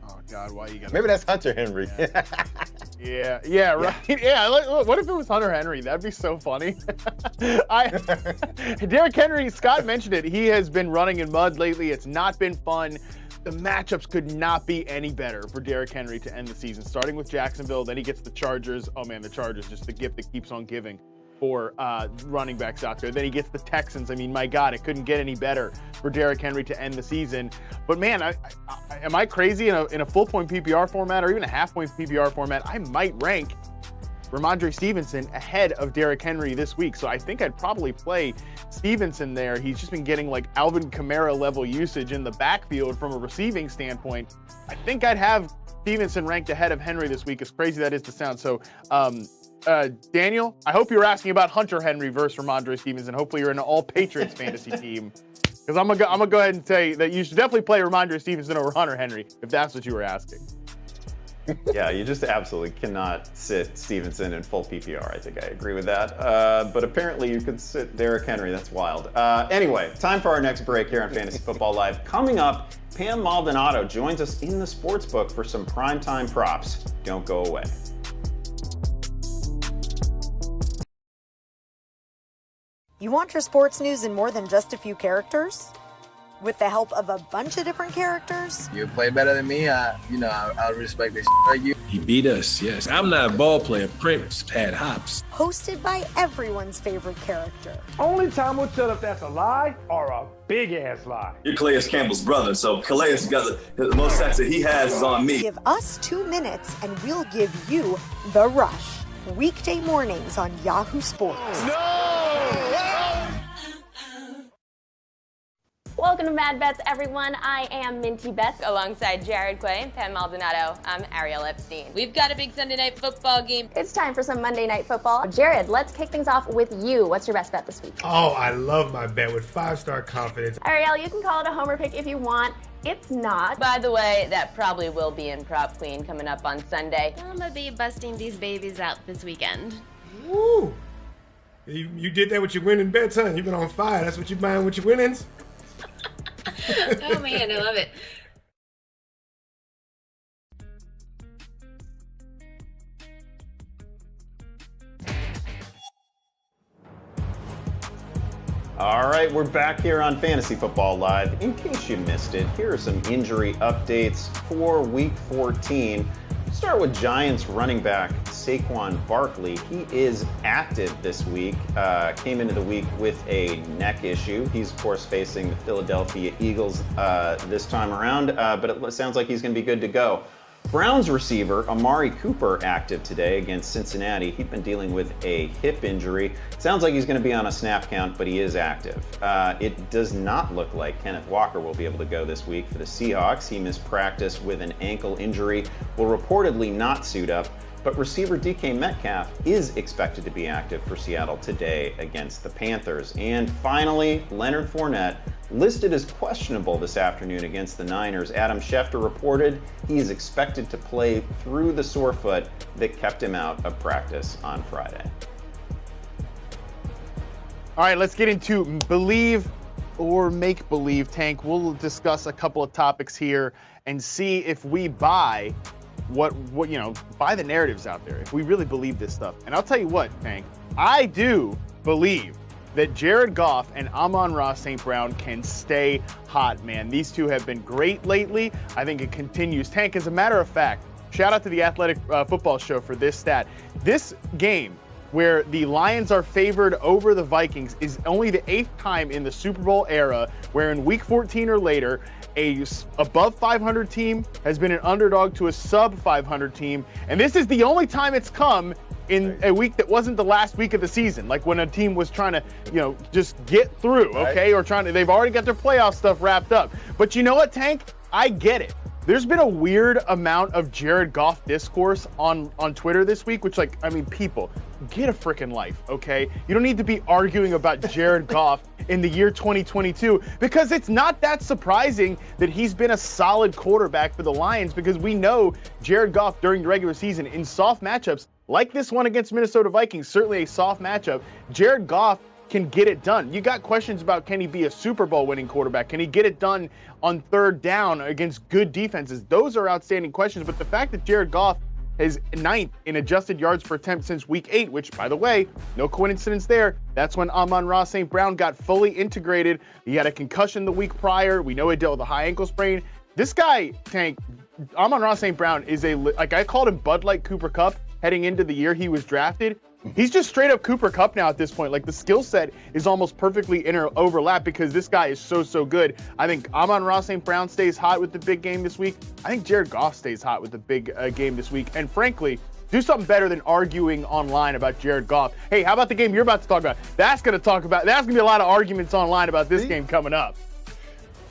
Oh God, why you got? Maybe that's Hunter Henry. Yeah, right. Yeah, what if it was Hunter Henry? That'd be so funny. Derrick Henry, Scott mentioned it. He has been running in mud lately. It's not been fun. The matchups could not be any better for Derrick Henry to end the season, starting with Jacksonville. Then he gets the Chargers. Oh, man, the Chargers, just the gift that keeps on giving for running backs out there. Then he gets the Texans. I mean, my God, it couldn't get any better for Derrick Henry to end the season. But, man, am I crazy? In a full-point PPR format or even a half-point PPR format, I might rank Ramondre Stevenson ahead of Derrick Henry this week. So I think I'd probably play Stevenson there. He's just been getting like Alvin Kamara level usage in the backfield from a receiving standpoint. I think I'd have Stevenson ranked ahead of Henry this week, as crazy that is to sound. So Daniel, I hope you're asking about Hunter Henry versus Ramondre Stevenson. Hopefully you're in an all Patriots fantasy team. Because I'm gonna go ahead and say that you should definitely play Ramondre Stevenson over Hunter Henry, if that's what you were asking. Yeah, you just absolutely cannot sit Stevenson in full PPR. I think I agree with that. But apparently you could sit Derrick Henry. That's wild. Anyway, time for our next break here on Fantasy Football Live. Coming up, Pam Maldonado joins us in the Sportsbook for some primetime props. Don't go away. You want your sports news in more than just a few characters? With the help of a bunch of different characters? You play better than me, I'll respect this like you. He beat us, yes. I'm not a ball player. Prince had hops. Hosted by everyone's favorite character. Only time will tell if that's a lie or a big-ass lie. You're Calais Campbell's brother, so Calais got the most sacks that he has is on me. Give us 2 minutes and we'll give you The Rush. Weekday mornings on Yahoo Sports. Welcome to Mad Bets, everyone. I am Minty Beth alongside Jared Quay, Pam Maldonado. I'm Ariel Epstein. We've got a big Sunday night football game. It's time for some Monday Night Football. Jared, let's kick things off with you. What's your best bet this week? Oh, I love my bet with 5-star confidence. Ariel, you can call it a homer pick if you want. It's not. By the way, that probably will be in Prop Queen coming up on Sunday. I'm gonna be busting these babies out this weekend. Woo! You did that with your winning bets, huh? You've been on fire. That's what you're buying with your winnings? Oh man, I love it. All right, we're back here on Fantasy Football Live. In case you missed it, here are some injury updates for Week 14. Start with Giants running back Saquon Barkley. He is active this week. Came into the week with a neck issue. He's, of course, facing the Philadelphia Eagles this time around, but it sounds like he's going to be good to go. Browns receiver Amari Cooper active today against Cincinnati. He'd been dealing with a hip injury. Sounds like he's going to be on a snap count, but he is active. It does not look like Kenneth Walker will be able to go this week for the Seahawks. He missed practice with an ankle injury, will reportedly not suit up, but receiver DK Metcalf is expected to be active for Seattle today against the Panthers. And finally, Leonard Fournette listed as questionable this afternoon against the Niners. Adam Schefter reported he is expected to play through the sore foot that kept him out of practice on Friday. All right, let's get into believe or make believe, Tank. We'll discuss a couple of topics here and see if we buy buy the narratives out there, if we really believe this stuff. And I'll tell you what, Tank, I do believe that Jared Goff and Amon-Ra St. Brown can stay hot, man. These two have been great lately. I think it continues. Tank, as a matter of fact, shout out to the Athletic Football Show for this stat. This game where the Lions are favored over the Vikings is only the 8th time in the Super Bowl era where in week 14 or later, a above 500 team has been an underdog to a sub 500 team. And this is the only time it's come in a week that wasn't the last week of the season, like when a team was trying to, just get through, okay? Or they've already got their playoff stuff wrapped up. But you know what, Tank? I get it. There's been a weird amount of Jared Goff discourse on Twitter this week, which, people, get a freaking life, okay? You don't need to be arguing about Jared Goff in the year 2022 because it's not that surprising that he's been a solid quarterback for the Lions because we know Jared Goff during the regular season in soft matchups like this one against Minnesota Vikings, certainly a soft matchup, Jared Goff can get it done. You got questions about can he be a Super Bowl winning quarterback? Can he get it done on third down against good defenses? Those are outstanding questions, but the fact that Jared Goff is 9th in adjusted yards per attempt since week 8, which, by the way, no coincidence there. That's when Amon-Ra St. Brown got fully integrated. He had a concussion the week prior. We know he dealt with a high ankle sprain. This guy, Tank, Amon-Ra St. Brown is I called him Bud Light Cooper Kupp heading into the year he was drafted. He's just straight up Cooper Kupp now at this point. Like the skill set is almost perfectly overlap because this guy is so good. I think Amon-Ra St. Brown stays hot with the big game this week. I think Jared Goff stays hot with the big game this week. And frankly, do something better than arguing online about Jared Goff. Hey, how about the game you're about to talk about? That's going to be a lot of arguments online about this game coming up.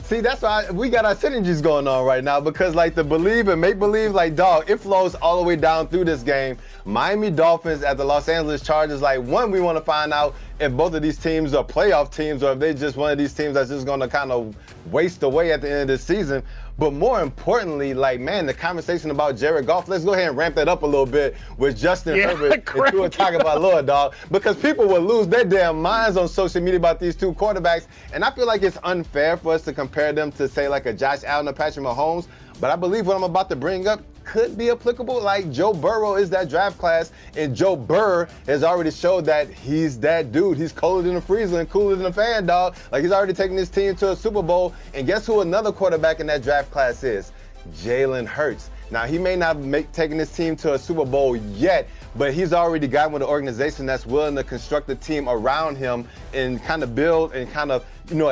See, that's why we got our synergies going on right now because, the believe and make believe, dog, it flows all the way down through this game. Miami Dolphins at the Los Angeles Chargers. One, we want to find out if both of these teams are playoff teams or if they're just one of these teams that's just going to kind of waste away at the end of the season. But more importantly, the conversation about Jared Goff, let's go ahead and ramp that up a little bit with Justin Herbert and Tua Tagovailoa, dog, because people will lose their damn minds on social media about these two quarterbacks. And I feel like it's unfair for us to compare them to, say, a Josh Allen or Patrick Mahomes. But I believe what I'm about to bring up could be applicable. Joe Burrow is that draft class, and Joe Burr has already showed that he's that dude. He's colder than a freezer and cooler than a fan, dog. He's already taken his team to a Super Bowl. And guess who another quarterback in that draft class is? Jalen Hurts. Now, he may not taken his team to a Super Bowl yet, but he's already gotten with an organization that's willing to construct a team around him and kind of build and kind of,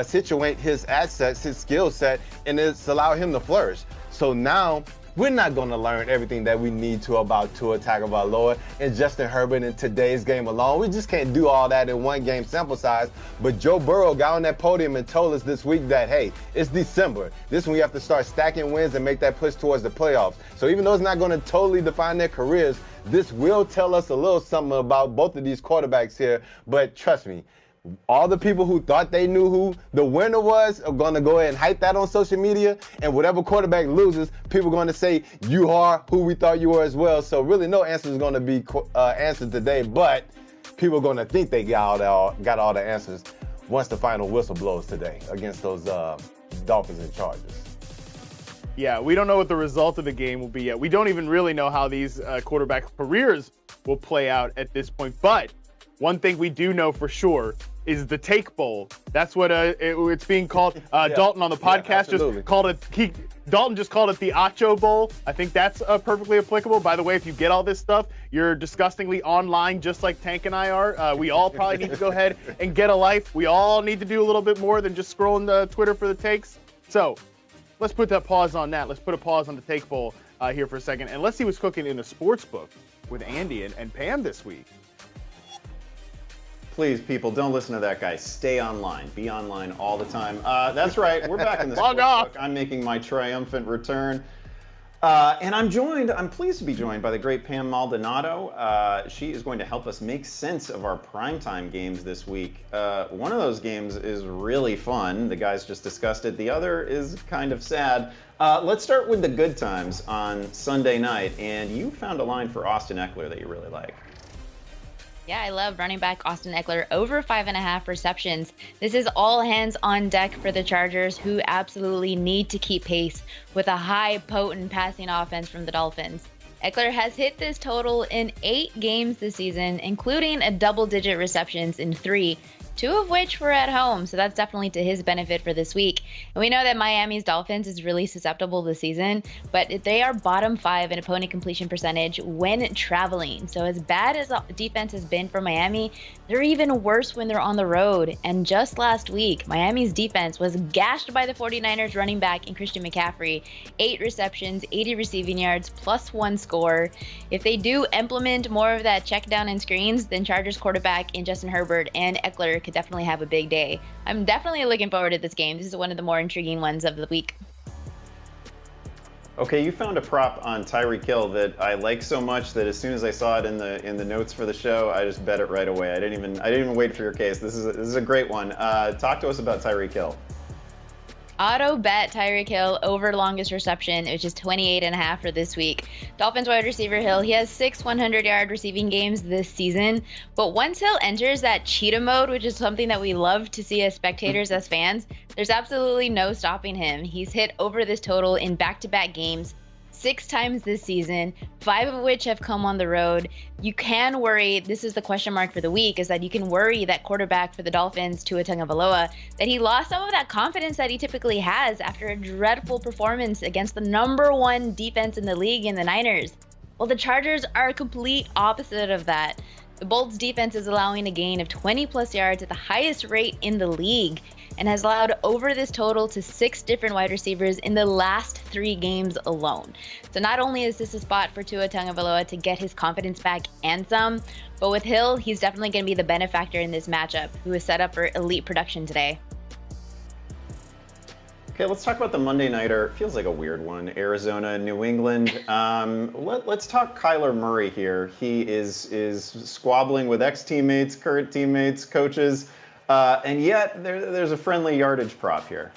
situate his assets, his skill set, and it's allow him to flourish. So now, we're not going to learn everything that we need to about Tua Tagovailoa and Justin Herbert in today's game alone. We just can't do all that in one game sample size. But Joe Burrow got on that podium and told us this week that, hey, it's December. This is when we have to start stacking wins and make that push towards the playoffs. So even though it's not going to totally define their careers, this will tell us a little something about both of these quarterbacks here. But trust me, all the people who thought they knew who the winner was are going to go ahead and hype that on social media. And whatever quarterback loses, people are going to say, you are who we thought you were as well. So really no answer is going to be answered today. But people are going to think they got all the answers once the final whistle blows today against those Dolphins and Chargers. Yeah, we don't know what the result of the game will be yet. We don't even really know how these quarterback careers will play out at this point. But one thing we do know for sure is the Take Bowl. That's what it's being called. Dalton on the podcast just called it. Dalton just called it the Acho Bowl. I think that's perfectly applicable. By the way, if you get all this stuff, you're disgustingly online, just like Tank and I are. We all probably need to go ahead and get a life. We all need to do a little bit more than just scrolling the Twitter for the takes. So let's put that pause on that. Let's put a pause on the Take Bowl here for a second, and let's see what's cooking in the Sportsbook with Andy and Pam this week. Please, people, don't listen to that guy. Stay online. Be online all the time. That's right. We're back in the Sportsbook. I'm making my triumphant return. And I'm pleased to be joined by the great Pam Maldonado. She is going to help us make sense of our primetime games this week. One of those games is really fun. The guys just discussed it. The other is kind of sad. Let's start with the good times on Sunday night. And you found a line for Austin Eckler that you really like. Yeah, I love running back Austin Eckler over 5.5 receptions. This is all hands on deck for the Chargers, who absolutely need to keep pace with a high, potent passing offense from the Dolphins. Eckler has hit this total in 8 games this season, including a double-digit receptions in 3. 2 of which were at home. So that's definitely to his benefit for this week. And we know that Miami's Dolphins is really susceptible this season, but they are bottom 5 in opponent completion percentage when traveling. So as bad as the defense has been for Miami, they're even worse when they're on the road. And just last week, Miami's defense was gashed by the 49ers running back in Christian McCaffrey. 8 receptions, 80 receiving yards, +1 score. If they do implement more of that check down and screens, then Chargers quarterback in Justin Herbert and Eckler could definitely have a big day. I'm definitely looking forward to this game. This is one of the more intriguing ones of the week. Okay, you found a prop on Tyreek Hill that I like so much that as soon as I saw it in the notes for the show, I just bet it right away. I didn't even wait for your case. This is a great one. Talk to us about Tyreek Hill. Auto bet Tyreek Hill over longest reception, which is 28.5 for this week. Dolphins wide receiver Hill, he has 6 100-yard receiving games this season. But once Hill enters that cheetah mode, which is something that we love to see as spectators, as fans, there's absolutely no stopping him. He's hit over this total in back-to-back games 6 times this season, 5 of which have come on the road. You can worry, this is the question mark for the week, is that you can worry that quarterback for the Dolphins, Tua Tagovailoa, that he lost some of that confidence that he typically has after a dreadful performance against the #1 defense in the league in the Niners. Well, the Chargers are a complete opposite of that. The Bolts defense is allowing a gain of 20+ yards at the highest rate in the league, and has allowed over this total to 6 different wide receivers in the last 3 games alone. So not only is this a spot for Tua Tagovailoa to get his confidence back and some, but with Hill, he's definitely going to be the benefactor in this matchup, who is set up for elite production today. Okay, let's talk about the Monday Nighter. Feels like a weird one. Arizona, New England. Let's talk Kyler Murray here. He is squabbling with ex-teammates, current teammates, coaches. And yet, there's a friendly yardage prop here.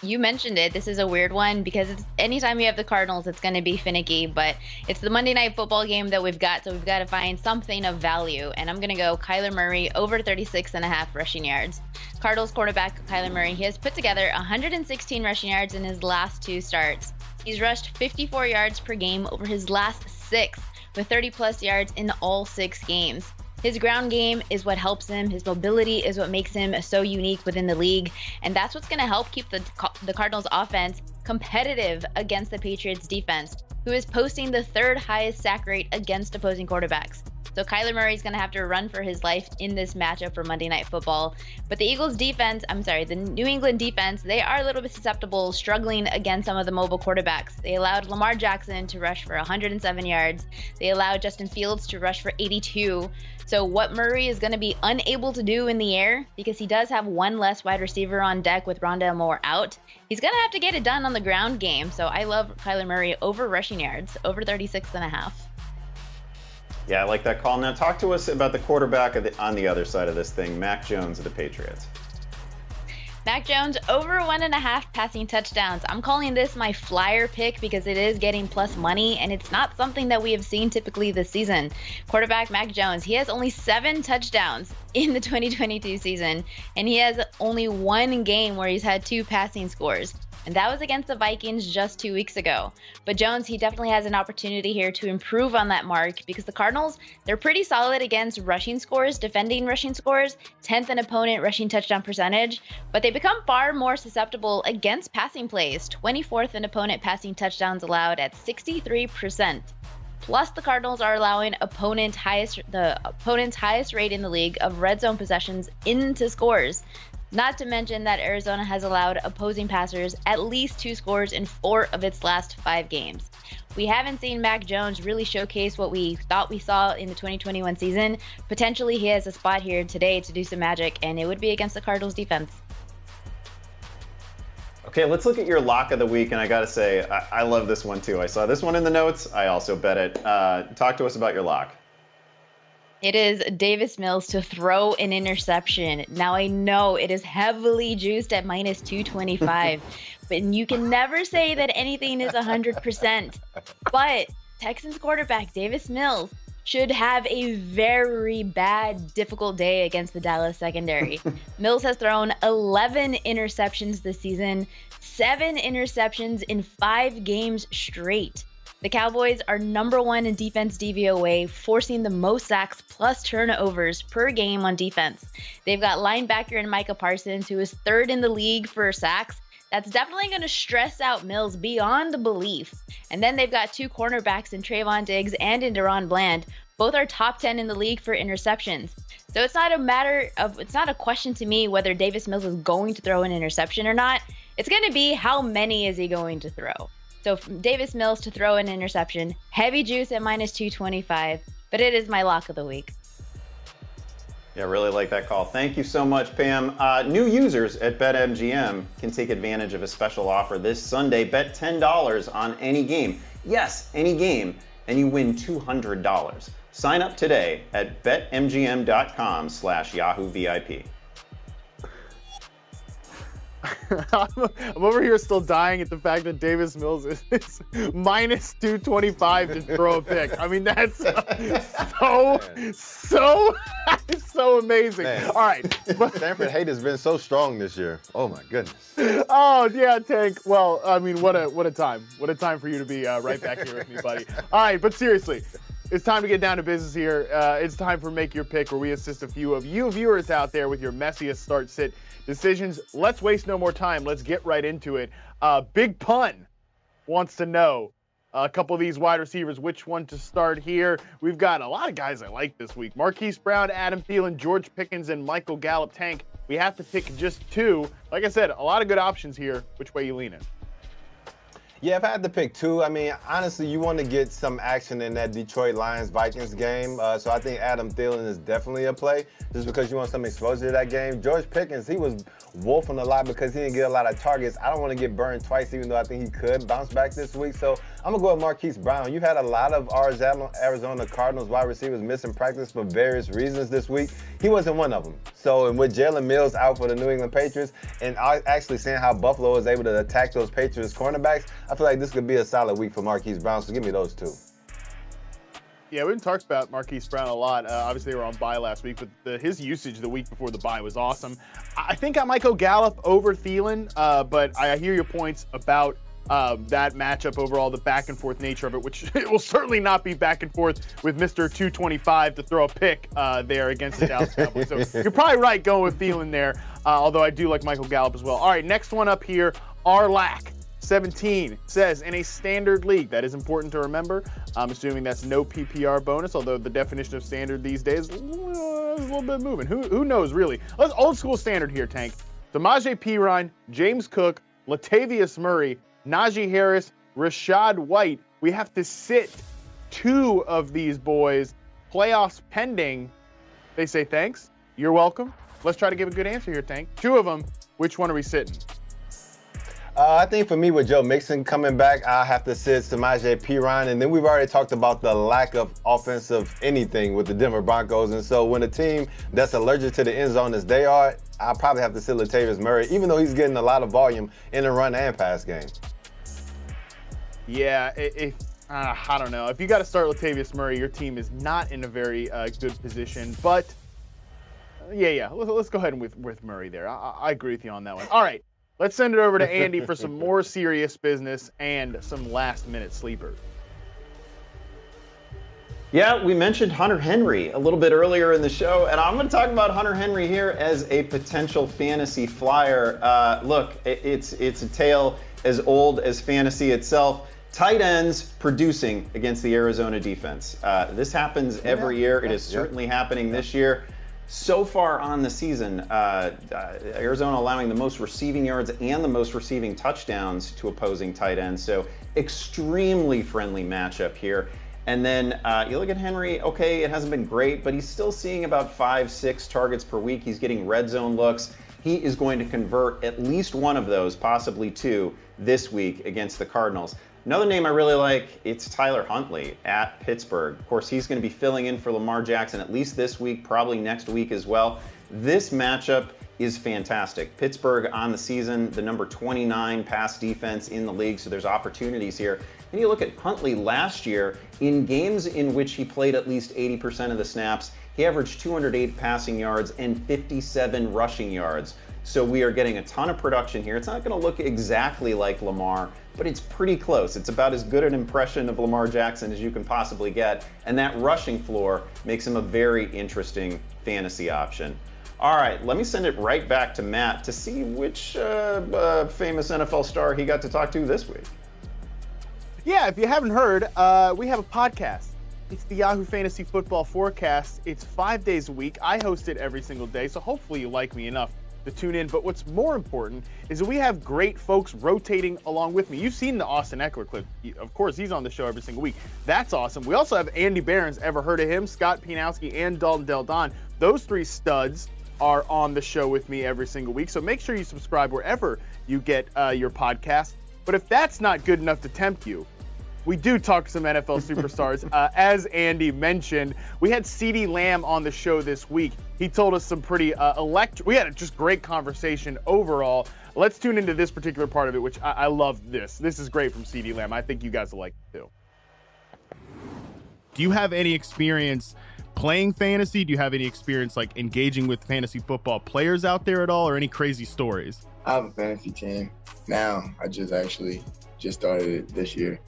You mentioned it. This is a weird one because anytime you have the Cardinals, it's going to be finicky. But it's the Monday Night Football game that we've got, so we've got to find something of value. And I'm going to go Kyler Murray over 36.5 rushing yards. Cardinals quarterback Kyler Murray, he has put together 116 rushing yards in his last 2 starts. He's rushed 54 yards per game over his last 6, with 30+ yards in all 6 games. His ground game is what helps him. His mobility is what makes him so unique within the league. And that's what's going to help keep the Cardinals offense competitive against the Patriots defense, who is posting the 3rd highest sack rate against opposing quarterbacks. So Kyler Murray is going to have to run for his life in this matchup for Monday Night Football. But the the New England defense, they are a little bit susceptible, struggling against some of the mobile quarterbacks. They allowed Lamar Jackson to rush for 107 yards. They allowed Justin Fields to rush for 82. So what Murray is going to be unable to do in the air, because he does have 1 less wide receiver on deck with Rondale Moore out, he's going to have to get it done on the ground game. So I love Kyler Murray over rushing yards, over 36.5. Yeah, I like that call. Now talk to us about the quarterback on the other side of this thing, Mac Jones of the Patriots. Mac Jones over 1.5 passing touchdowns. I'm calling this my flyer pick because it is getting plus money, and it's not something that we have seen typically this season. Quarterback Mac Jones, he has only 7 touchdowns in the 2022 season, and he has only 1 game where he's had 2 passing scores. And that was against the Vikings just 2 weeks ago. But Jones, he definitely has an opportunity here to improve on that mark, because the Cardinals, they're pretty solid against rushing scores, defending rushing scores, 10th in opponent rushing touchdown percentage, but they become far more susceptible against passing plays, 24th in opponent passing touchdowns allowed at 63%. Plus, the Cardinals are allowing the opponent's highest rate in the league of red zone possessions into scores. Not to mention that Arizona has allowed opposing passers at least 2 scores in 4 of its last 5 games. We haven't seen Mac Jones really showcase what we thought we saw in the 2021 season. Potentially, he has a spot here today to do some magic, and it would be against the Cardinals defense. Okay, let's look at your lock of the week, and I gotta say, I love this one too. I saw this one in the notes. I also bet it. Talk to us about your lock. It is Davis Mills to throw an interception. Now, I know it is heavily juiced at minus 225, but you can never say that anything is 100%. But Texans quarterback Davis Mills should have a very bad, difficult day against the Dallas secondary. Mills has thrown 11 interceptions this season, 7 interceptions in 5 games straight. The Cowboys are #1 in defense DVOA, forcing the most sacks plus turnovers per game on defense. They've got linebacker in Micah Parsons, who is 3rd in the league for sacks. That's definitely going to stress out Mills beyond belief. And then they've got 2 cornerbacks in Trayvon Diggs and in Deron Bland. Both are top 10 in the league for interceptions. So it's not a question to me whether Davis Mills is going to throw an interception or not. It's going to be how many is he going to throw. So Davis Mills to throw an interception, heavy juice at -225, but it is my lock of the week. Yeah, really like that call. Thank you so much, Pam. New users at BetMGM can take advantage of a special offer this Sunday. Bet $10 on any game. Yes, any game, and you win $200. Sign up today at betmgm.com/YahooVIP. I'm over here still dying at the fact that Davis Mills is -225 to throw a pick. I mean, that's so amazing. Man. All right. Stanford hate has been so strong this year. Oh my goodness. Oh yeah, Tank. Well, I mean, what a time. What a time for you to be right back here with me, buddy. All right, but seriously, it's time to get down to business here. It's time for Make Your Pick, where we assist a few of you viewers out there with your messiest start-sit decisions. Let's waste no more time. Let's get right into it. Big Pun wants to know a couple of these wide receivers, which one to start here. We've got a lot of guys I like this week. Marquise Brown, Adam Thielen, George Pickens, and Michael Gallup. Tank, we have to pick just 2. Like I said, a lot of good options here. Which way you leaning? Yeah, if I had to pick 2, I mean, honestly, you want to get some action in that Detroit Lions-Vikings game. So I think Adam Thielen is definitely a play just because you want some exposure to that game. George Pickens, he was wolfing a lot because he didn't get a lot of targets. I don't want to get burned twice, even though I think he could bounce back this week. So I'm going to go with Marquise Brown. You had a lot of Arizona Cardinals wide receivers missing practice for various reasons this week. He wasn't one of them. So and with Jalen Mills out for the New England Patriots and actually seeing how Buffalo is able to attack those Patriots cornerbacks, I feel like this could be a solid week for Marquise Brown, so give me those 2. Yeah, we didn't talk about Marquise Brown a lot. Obviously, they were on bye last week, but his usage the week before the bye was awesome. I think I might go Gallup over Thielen, but I hear your points about that matchup overall, the back-and-forth nature of it, which it will certainly not be back and forth with Mr. 225 to throw a pick there against the Dallas Cowboys. So you're probably right going with Thielen there, although I do like Michael Gallup as well. All right, next one up here, Arlac 17 says, in a standard league, that is important to remember. I'm assuming that's no PPR bonus, although the definition of standard these days is a little bit moving. Who knows, really? Let's old school standard here, Tank. Samaje Perine, James Cook, Latavius Murray, Najee Harris, Rachaad White. We have to sit 2 of these boys. Playoffs pending. They say thanks. You're welcome. Let's try to give a good answer here, Tank. 2 of them. Which one are we sitting? I think for me, with Joe Mixon coming back, I have to sit Samaje Perine. And then we've already talked about the lack of offensive anything with the Denver Broncos. And so when a team that's allergic to the end zone as they are, I'll probably have to sit Latavius Murray, even though he's getting a lot of volume in the run and pass game. Yeah, I don't know. If you got to start Latavius Murray, your team is not in a very good position. But, yeah, let's go ahead and with Murray there. I agree with you on that one. All right. Let's send it over to Andy for some more serious business and some last-minute sleepers. Yeah, we mentioned Hunter Henry a little bit earlier in the show, and I'm going to talk about Hunter Henry here as a potential fantasy flyer. Look, it's a tale as old as fantasy itself. Tight ends producing against the Arizona defense. This happens every year. It is certainly happening this year. So far on the season, Arizona allowing the most receiving yards and the most receiving touchdowns to opposing tight ends. So extremely friendly matchup here. And then you look at Henry, okay, it hasn't been great, but he's still seeing about 5-6 targets per week. He's getting red zone looks. He is going to convert at least one of those, possibly 2, this week against the Cardinals. Another name I really like, it's Tyler Huntley at Pittsburgh. Of course, he's going to be filling in for Lamar Jackson at least this week, probably next week as well. This matchup is fantastic. Pittsburgh on the season, the number 29 pass defense in the league, so there's opportunities here. And you look at Huntley last year, in games in which he played at least 80% of the snaps, he averaged 208 passing yards and 57 rushing yards. So we are getting a ton of production here. It's not going to look exactly like Lamar, but it's pretty close. It's about as good an impression of Lamar Jackson as you can possibly get. And that rushing floor makes him a very interesting fantasy option. All right, let me send it right back to Matt to see which famous NFL star he got to talk to this week. Yeah, if you haven't heard, we have a podcast. It's the Yahoo Fantasy Football Forecast. It's 5 days a week. I host it every single day, so hopefully you like me enough to tune in. But what's more important is that we have great folks rotating along with me. You've seen the Austin Eckler clip. Of course, he's on the show every single week. That's awesome. We also have Andy Behrens. Ever heard of him? Scott Pianowski and Dalton Del Don. Those three studs are on the show with me every single week. So make sure you subscribe wherever you get your podcast. But if that's not good enough to tempt you, we do talk to some NFL superstars. As Andy mentioned, we had CeeDee Lamb on the show this week. He told us some pretty we had a just great conversation overall. Let's tune into this particular part of it, which I love this. This is great from CeeDee Lamb. I think you guys will like it too. Do you have any experience playing fantasy? Do you have any experience like engaging with fantasy football players out there at all, or any crazy stories? I have a fantasy team now. I just started it this year.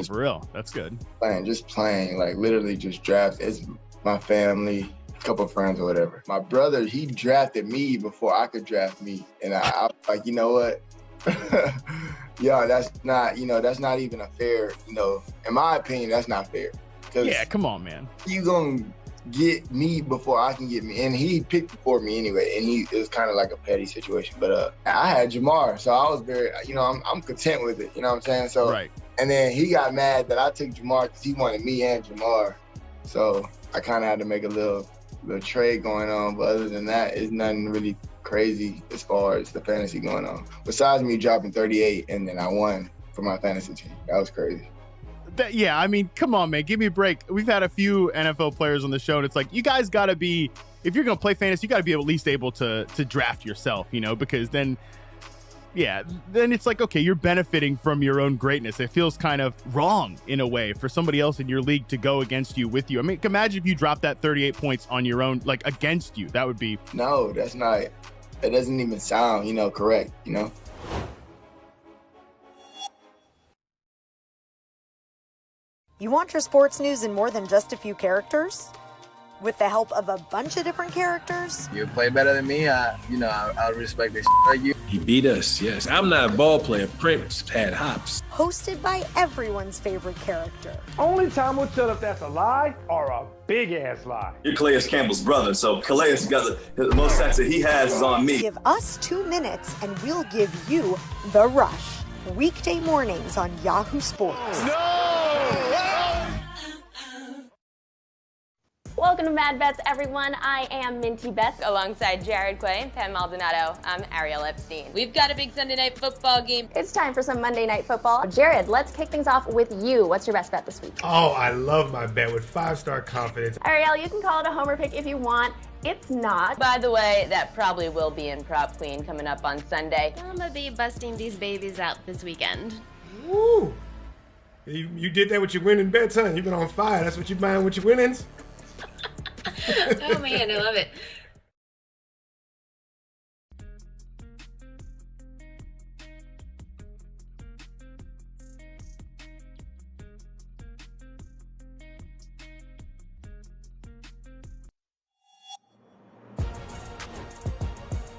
For real? That's good. Playing, like literally just draft. It's my family, a couple of friends or whatever. My brother, he drafted me before I could draft me. And I was like, you know what? Yeah, that's not even a fair, in my opinion, that's not fair. Yeah, come on, man. You gonna get me before I can get me. And he picked before me anyway. And it was kind of like a petty situation. But I had Jamar, so I was very, I'm content with it. You know what I'm saying? So. Right. And then he got mad that I took Jamar because he wanted me and Jamar. So I kind of had to make a little trade going on. But other than that, it's nothing really crazy as far as the fantasy going on. Besides me dropping 38 and then I won for my fantasy team. That was crazy. Yeah, I mean, come on, man. Give me a break. We've had a few NFL players on the show, and it's like, you guys got to be, if you're going to play fantasy, you got to be at least able to draft yourself, because then it's like, okay, you're benefiting from your own greatness. It feels kind of wrong in a way for somebody else in your league to go against you with you. I mean, imagine if you dropped that 38 points on your own, like against you. That would be. No, that's not. It doesn't even sound, correct, You want your sports news in more than just a few characters? With the help of a bunch of different characters? You play better than me, I respect the shit out of you. He beat us, yes. I'm not a ball player. Prince had hops. Hosted by everyone's favorite character. Only time will tell if that's a lie or a big-ass lie. You're Calais Campbell's brother, so Calais got the most sacks that he has is on me. Give us 2 minutes and we'll give you The Rush. Weekday mornings on Yahoo Sports. Welcome to Mad Bets, everyone. I am Minty Beth alongside Jared Quay, Pam Maldonado. I'm Ariel Epstein. We've got a big Sunday night football game. It's time for some Monday night football. Jared, let's kick things off with you. What's your best bet this week? Oh, I love my bet with 5-star confidence. Ariel, you can call it a homer pick if you want. It's not. By the way, that probably will be in Prop Queen coming up on Sunday. I'm gonna be busting these babies out this weekend. Woo! You did that with your winning bets, huh? You've been on fire. That's what you're buying with your winnings? Oh man, I love it.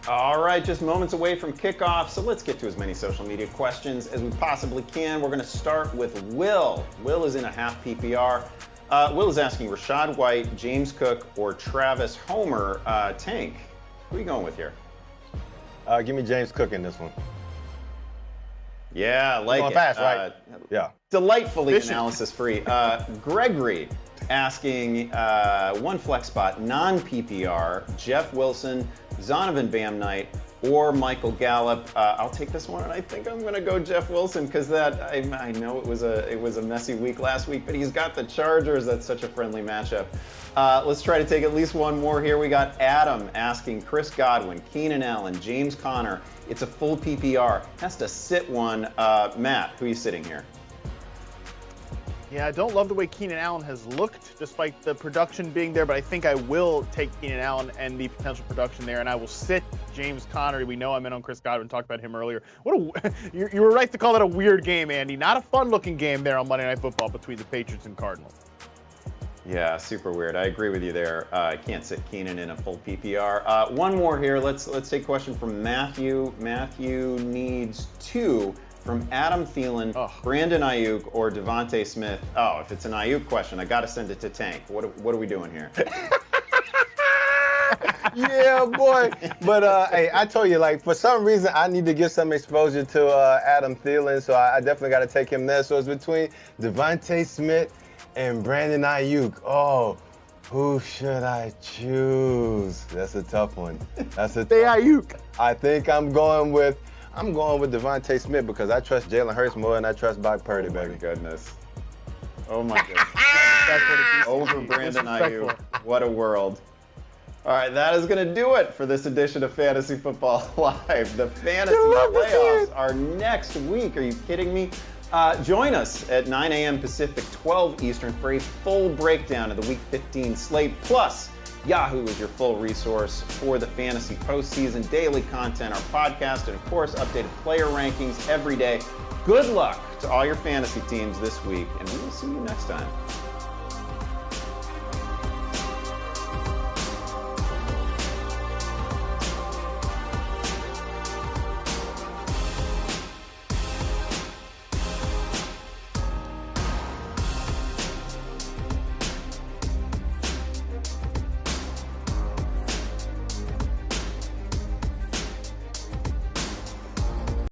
All right, just moments away from kickoff, so let's get to as many social media questions as we possibly can. We're going to start with Will. Will is in a half PPR. Will is asking Rachaad White, James Cook, or Travis Homer. Tank, who are you going with here? Give me James Cook in this one. Yeah, I like going it. Fast, right? Yeah. Delightfully analysis-free. Gregory asking one flex spot, non-PPR, Jeff Wilson, Zonovan Bam Knight, or Michael Gallup. I'll take this one, and I think I'm going to go Jeff Wilson because I know it was a messy week last week, but he's got the Chargers. That's such a friendly matchup. Let's try to take at least one more here. We got Adam asking Chris Godwin, Keenan Allen, James Conner. It's a full PPR. Has to sit one. Matt, who are you sitting here? Yeah, I don't love the way Keenan Allen has looked, despite the production being there, but I think I will take Keenan Allen and the potential production there, and I will sit James Conner. We know I'm in on Chris Godwin. Talked about him earlier. You were right to call it a weird game, Andy. Not a fun-looking game there on Monday Night Football between the Patriots and Cardinals. Yeah, super weird. I agree with you there. I can't sit Keenan in a full PPR. One more here. Let's take a question from Matthew. Matthew needs 2 from Adam Thielen, Brandon Ayuk, or Devontae Smith. Oh, if it's an Ayuk question, I got to send it to Tank. What are we doing here? Yeah, boy. But hey, I told you, like, for some reason, I need to get some exposure to Adam Thielen, so I definitely got to take him there. So it's between Devontae Smith and Brandon Ayuk. Oh, who should I choose? That's a tough one. That's a tough Ayuk. I think I'm going with Devontae Smith because I trust Jalen Hurts more than I trust Brock Purdy, baby. Goodness. Oh my goodness. Over Brandon Ayuk. What a world. All right, that is going to do it for this edition of Fantasy Football Live. The fantasy playoffs are next week. Are you kidding me? Join us at 9 a.m. Pacific, 12 Eastern for a full breakdown of the Week 15 slate. Plus, Yahoo is your full resource for the fantasy postseason, daily content, our podcast, and of course, updated player rankings every day. Good luck to all your fantasy teams this week, and we will see you next time.